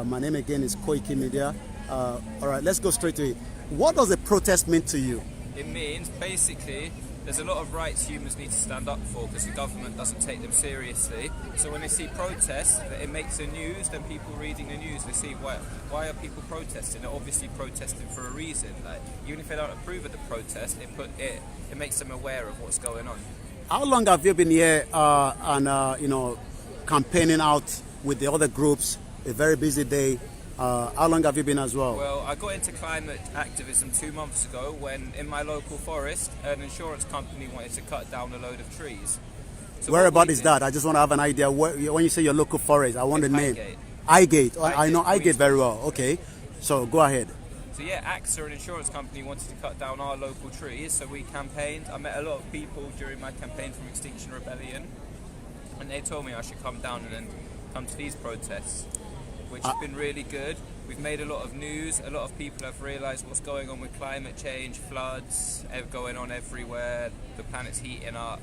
My name again is Koikimedia. All right, let's go straight to it. What does a protest mean to you? It means basically there's a lot of rights humans need to stand up for because the government doesn't take them seriously. So when they see protests, it makes the news, then people reading the news, they see why are people protesting? They're obviously protesting for a reason. Like even if they don't approve of the protest, it makes them aware of what's going on. How long have you been here and campaigning out with the other groups? A very busy day. How long have you been as well? Well, I got into climate activism 2 months ago when in my local forest an insurance company wanted to cut down a load of trees. So Where what about we is did- that? I just want to have an idea. When you say your local forest, I want the name. Highgate. Highgate. I know Highgate, Highgate very well. Okay. So go ahead. So yeah, AXA, an insurance company, wanted to cut down our local trees, so we campaigned. I met a lot of people during my campaign from Extinction Rebellion, and they told me I should come down and then come to these protests, which has been really good. We've made a lot of news. A lot of people have realised what's going on with climate change, floods going on everywhere, the planet's heating up.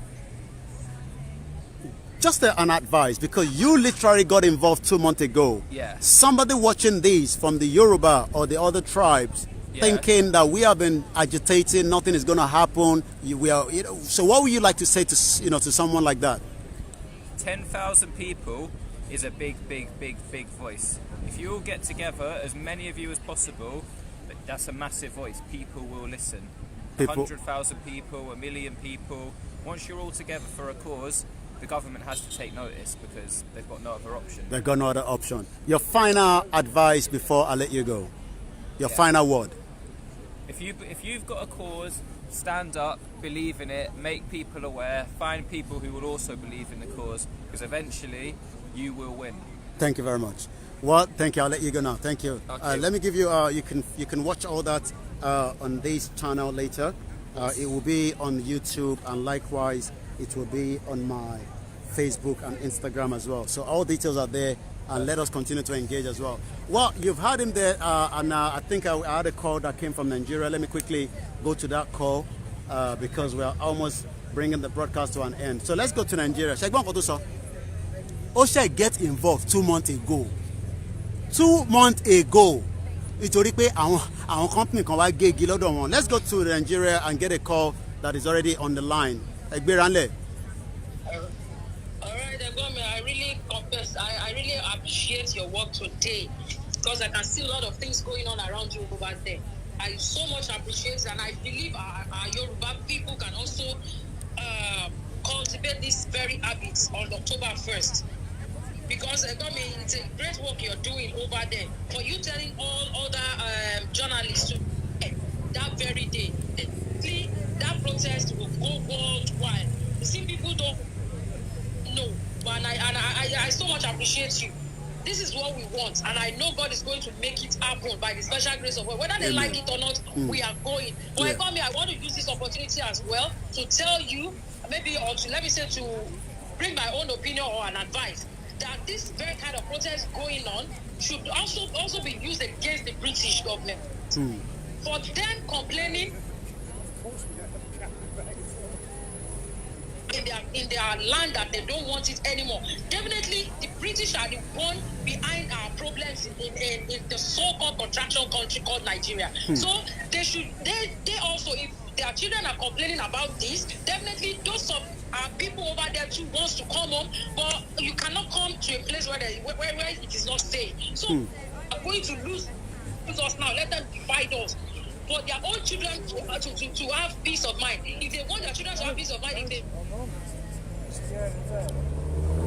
Just an advice, because you literally got involved 2 months ago. Yeah. Somebody watching this from the Yoruba or the other tribes, Yeah. thinking that we have been agitating, nothing is going to happen. So what would you like to say to to someone like that? 10,000 people is a big, big, big, big voice. If you all get together, as many of you as possible, that's a massive voice. People will listen. People- 100,000 people, 1 million people. Once you're all together for a cause, the government has to take notice because they've got no other option. They've got no other option. Your final advice before I let you go. Your final word. If you've got a cause, stand up, believe in it, make people aware, find people who will also believe in the cause, because eventually you will win. Thank you very much. Well, thank you. I'll let you go now. Thank you. Okay. Let me give you. You can watch all that on this channel later. It will be on YouTube, and likewise, it will be on my Facebook and Instagram as well. So all details are there, and let us continue to engage as well. Well, you've had him there, and I think I had a call that came from Nigeria. Let me quickly go to that call because we are almost bringing the broadcast to an end. So let's go to Nigeria. Shegbon Kotoso. Osha get involved 2 months ago. 2 months ago. Nítorí pé àwọn company kan wá gé igi lọ́dọ̀ wọn. Let's go to Nigeria and get a call that is already on the line. Ẹgbẹ́ranlẹ̀. All right, Egome, I really confess, I really appreciate your work today because I can see a lot of things going on around you over there. I so much appreciate it, and I believe our Yoruba people can also cultivate this very habit on October 1st. Because Egome, it's a great work you're doing over there. For you telling all other journalists to that very day, that protest will go worldwide. You see, people don't know, but I so much appreciate you. This is what we want, and I know God is going to make it happen by the special grace of God. Whether they like it or not, we are going. But Yeah. Egome, I want to use this opportunity as well to tell you, maybe, or to let me say, to bring my own opinion or an advice that this very kind of protest going on should also be used against the British government. For them complaining in their land that they don't want it anymore. Definitely, the British are the one behind our problems in the so-called contraction country called Nigeria. So they also, if their children are complaining about this, definitely those People over there too wants to come home, but you cannot come to a place where it is not safe. So are going to lose us now. Let them divide us. For their own children to have peace of mind. If they want their children to have peace of mind, if they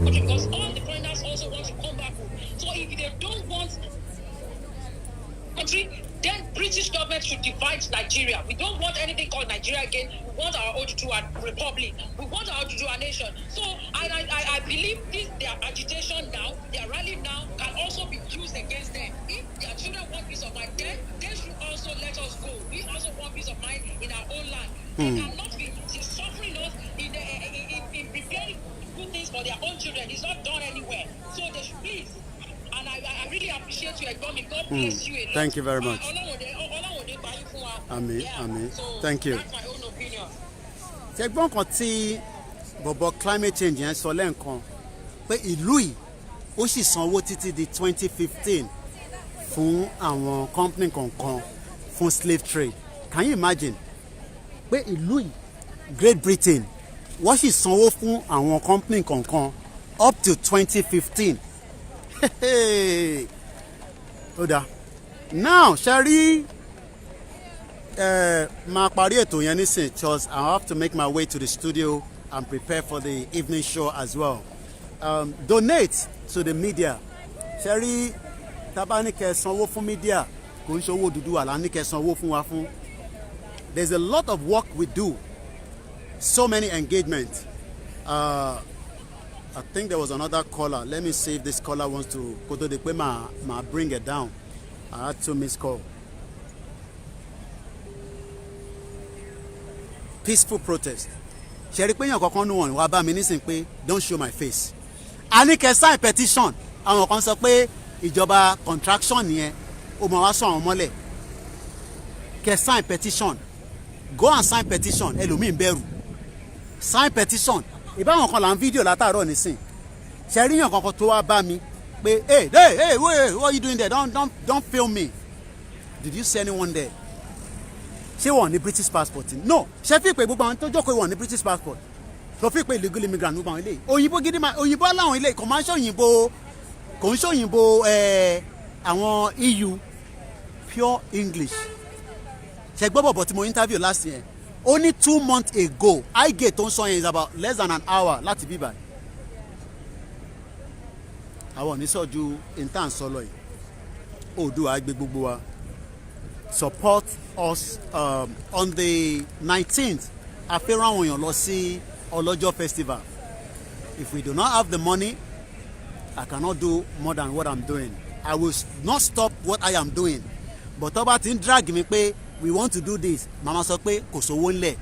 because all the foreigners also want to come back home. So if they don't want country, then British government should divide Nigeria. We don't want anything called Nigeria again. We want our Oduduwa Republic. We want our Oduduwa nation. So I believe their agitation now, their rally now, can also be used against them. If their children want peace of mind, then they should also let us go. We also want peace of mind in our own land. They cannot be suffering us in preparing good things for their own children. It's not done anywhere. So they should please. And I really appreciate you, Egbomi. God bless you a lot. Thank you very much. Amen. Amen. Thank you. That's my own opinion. Ṣẹ̀gbọ́n kan tí bọ̀bọ̀ climate change yẹn sọ lẹ́ǹkan pé ìlú yìí ó sì sanwó títí di 2015 fún àwọn company kọ̀ọ̀kan fún slave trade. Can you imagine pé ìlú yìí Great Britain wọ́n sì sanwó fún àwọn company kọ̀ọ̀kan up to 2015. Ó dáa. Now ṣe rí máa parí ètò yẹn nísìn because I have to make my way to the studio and prepare for the evening show as well. Donate to the media. Ṣe rí tábà ní kẹ́ sanwó fún media kò ń ṣòwò dúdú àlá ní kẹ́ sanwó fún wa fún. There's a lot of work we do. So many engagements. I think there was another caller. Let me see if this caller wants to go to the ma bring it down. I had 2 missed calls. Peaceful protest. Ṣẹ̀rí pé yàn kankan nù wọ́n wá bá mi nísìn pé don't show my face. A ní kẹ́ sign petition. Àwọn kan sọ pé ìjọba contraction yẹn ó máa wá sọ àwọn mọ́lẹ̀. Kẹ́ sign petition. Go and sign petition. Ẹlòmíì ń bẹ̀rù. Sign petition. Ìbáwọn kan là ń fídíò látàárọ̀ nísìn. Ṣẹ̀rí yàn kankan tó wá bá mi pé hey wait, what are you doing there? Don't film me. Did you see anyone there? Ṣé wọ́n ní British passport? No. Ṣé fi pé gbogbo àwọn tó jókòó wọ́n ní British passport? Tó fi pé illegal immigrant gbogbo àwọn ilé. Òyìnbó gidi máa òyìnbó láwọn ilé kò máa ń ṣòyìnbó kò ń ṣòyìnbó àwọn EU pure English. Ṣé gbọ́ bọ̀bọ̀ tí mo interview last year? Only 2 months ago, I get on song is about less than an hour láti bí báyìí. Àwọn oníṣọ́jú intan sọlọ yìí. Oòduà gbé gbogbo wa. Support us on the 19th. A fẹ́ rán àwọn èèyàn lọ sí Ọlọ́jọ́ festival. If we do not have the money, I cannot do more than what I'm doing. I will not stop what I am doing. But tó bá ti ń drag mi pé we want to do this, mama sọ pé kò sówó ńlẹ̀.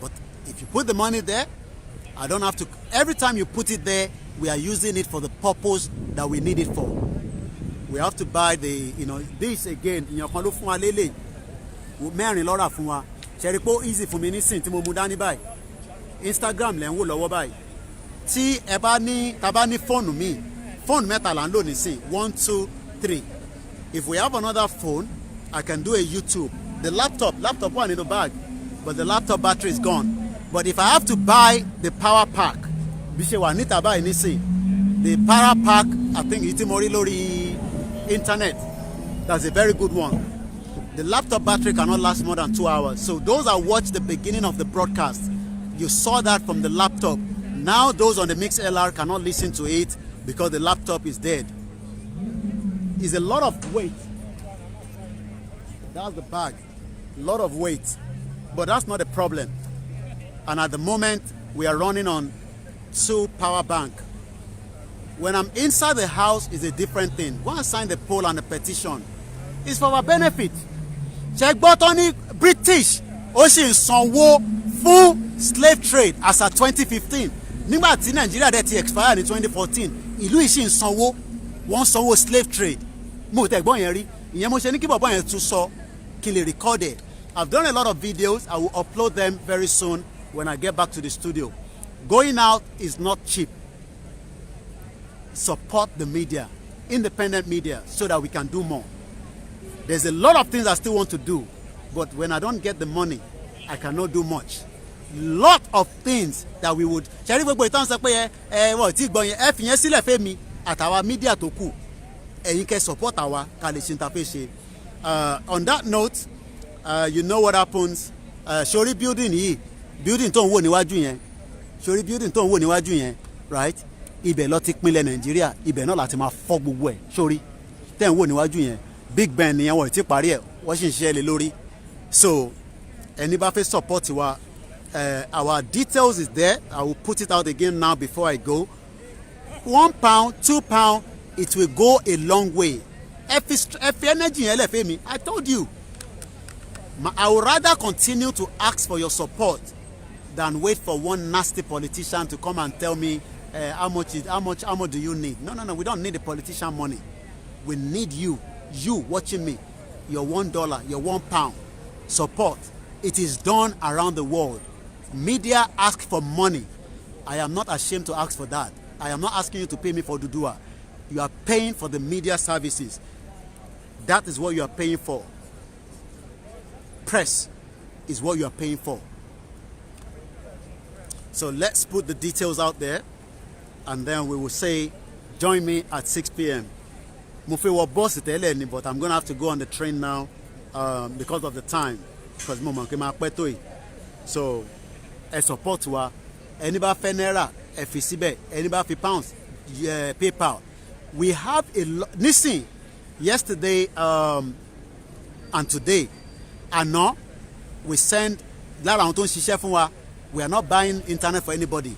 But if you put the money there, I don't have to. Every time you put it there, we are using it for the purpose that we need it for. We have to buy the, this again. Ìyàn kan ló fún wa lélẹ̀. Mẹ́rin lọ́ra fún wa. Ṣẹ̀rí pé easy fún mi nísìn tí mo mú dání báyìí. Instagram lẹ́ ń wò lọ́wọ́ báyìí. Tí ẹ bá ní tá bá ní fóònù mi, fóònù mẹ́ta là ń lò nísìn 1, 2, 3. If we have another phone, I can do a YouTube. The laptop one in the bag, but the laptop battery is gone. But if I have to buy the power pack, bí ṣe wà níta báyìí nísìn, the power pack, I think itimori lórí internet, that's a very good one. The laptop battery cannot last more than 2 hours. So those that watched the beginning of the broadcast, you saw that from the laptop. Now those on the MixLR cannot listen to it because the laptop is dead. It's a lot of weight. That's the bag. A lot of weight. But that's not a problem. And at the moment, we are running on 2 power bank. When I'm inside the house, it's a different thing. Go and sign the poll and the petition. It's for our benefit. Check button British. Ó sì ń sanwó fún slave trade as at 2015. Nígbà tí Nigeria dẹ̀ ti expire ní 2014, ìlú yìí sì ń sanwó. Wọ́n sanwó slave trade. Mo tẹ̀ gbọ́n yẹn rí. Ìyẹn mo ṣe ní kí bàbá yẹn tún sọ kí lè record it. I've done a lot of videos. I will upload them very soon when I get back to the studio. Going out is not cheap. Support the media, independent media, so that we can do more. There's a lot of things I still want to do, but when I don't get the money, I cannot do much. lot of things that we would ṣẹ́rí gbogbo ìtàn sọ pé wọ́n ti gbọ́ yẹn ẹ fi yẹn sílẹ̀ fẹ́ mi àtàwa mídíà tó kù ẹ̀yin kẹ́ support àwa ká lè ṣe n ta fẹ́ ṣe. On that note, you know what happens. Sori building yìí building tó ń wò níwájú yẹn sori building tó ń wò níwájú yẹn right ibẹ̀ ló ti pinlẹ̀ Nàìjíríà ibẹ̀ náà láti máa fọ́ gbogbo ẹ̀ sori tẹ́ ń wò níwájú yẹn Big Ben nìyẹn wọ́n ti parí ẹ̀ wọ́n sì ń ṣiṣẹ́ lé lórí so ẹni bá fẹ́ support wa our details is there. I will put it out again now before I go. £1, £2, it will go a long way. If energy yẹn lẹ fẹ́ mi, I told you. I would rather continue to ask for your support than wait for one nasty politician to come and tell me how much do you need? No. We don't need the politician money. We need you watching me. Your $1, your £1 support. It is done around the world. Media ask for money. I am not ashamed to ask for that. I am not asking you to pay me for Dudua. You are paying for the media services. That is what you are paying for. Press is what you are paying for. So let's put the details out there and then we will say join me at 6 p.m. Mufe wa boss it but I'm going to have to go on the train now because of the time because mo ke ma pẹ́ tó yìí. So ẹ support wa ẹni bá fẹ́ náírà ẹ fi síbẹ̀ ẹni bá fi pounds PayPal. We have a lot. Listen, yesterday and today àná we send lára àwọn tó ń ṣiṣẹ́ fún wa. We are not buying internet for anybody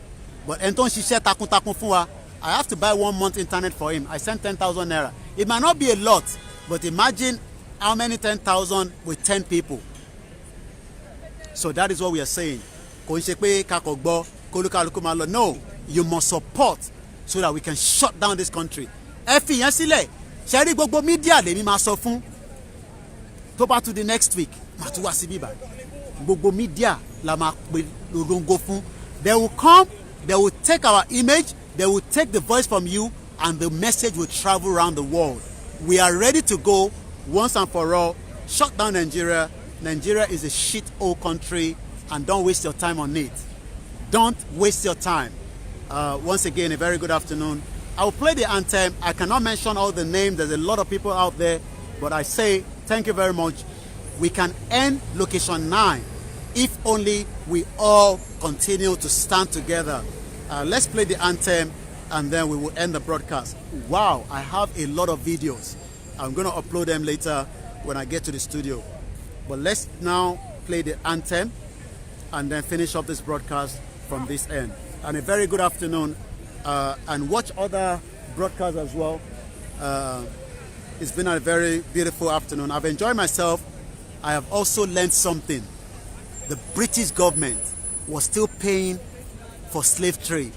but ẹni tó ń ṣiṣẹ́ takuntakun fún wa I have to buy 1 month internet for him. I sent 10,000 naira. It might not be a lot but imagine how many 10,000 with 10 people. So that is what we are saying. Kò ń ṣe pé kakọ̀ gbọ́ kólúkálukú máa lọ. No, you must support so that we can shut down this country. Ẹ fi yẹn sílẹ̀ ṣe rí gbogbo mídíà lèmi máa sọ fún tó bá tún di next week máa tún wá sí bíbá gbogbo mídíà la máa pe lórongo fún. They will come, they will take our image, they will take the voice from you and the message will travel around the world. We are ready to go once and for all. Shut down Nigeria. Nigeria is a shit-hole country and don't waste your time on it. Don't waste your time. Once again, a very good afternoon. I will play the anthem. I cannot mention all the names. There's a lot of people out there. But I say thank you very much. We can end location 9 if only we all continue to stand together. Let's play the anthem and then we will end the broadcast. Wow, I have a lot of videos. I'm going to upload them later when I get to the studio. But let's now play the anthem and then finish up this broadcast from this end. And a very good afternoon. And watch other broadcasts as well. It's been a very beautiful afternoon. I've enjoyed myself. I have also learned something. The British government was still paying for slave trade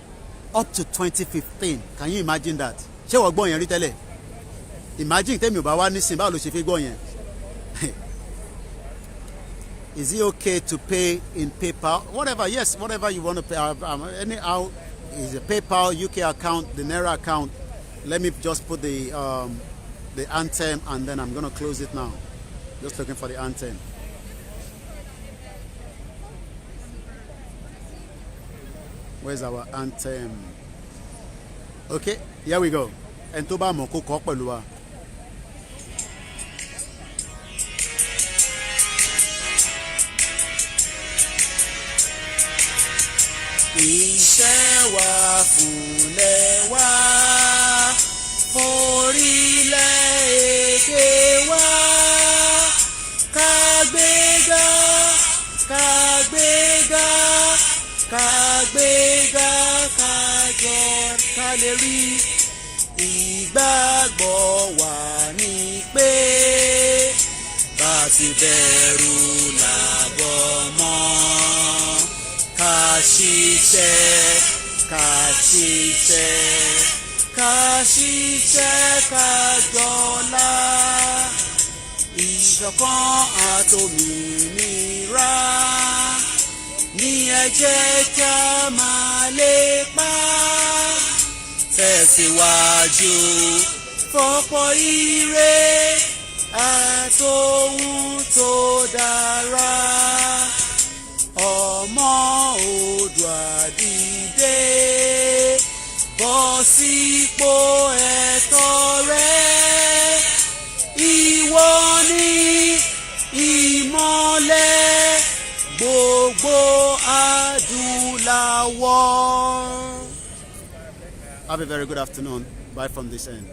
up to 2015. Can you imagine that? Ṣé wọ́n gbọ́ yẹn rí tẹ́lẹ̀? Imagine tẹ́mi ò bá wá nísìnyí báwo ló ṣe fi gbọ́ yẹn? Is it okay to pay in PayPal? Whatever, yes, whatever you want to pay. Anyhow, is a PayPal, UK account, the Naira account. Let me just put the anthem and then I'm going to close it now. Just looking for the anthem. Where's our anthem? Okay, here we go. And tó bá mọ̀ kó kọ pẹ̀lú wa. Iṣẹ́ wa fúnlẹ̀ wa, orílẹ̀-èdè wa, kàgbéga, kàgbéga, kàgbéga, kájọ ká lè rí. Ìgbàgbọ́ wa ni pé bá ti bẹ̀rù làbọ̀ mọ́. Ká ṣiṣẹ́, ká ṣiṣẹ́, ká ṣiṣẹ́, ká jọlá. Ìṣọ̀kan àtòmìnira ní ẹ jẹ́ ká máa lépa. Tẹ̀síwájú fọ́pọ̀ ire àtòhun tó dára. Ọmọ Have a very good afternoon. Bye from this end.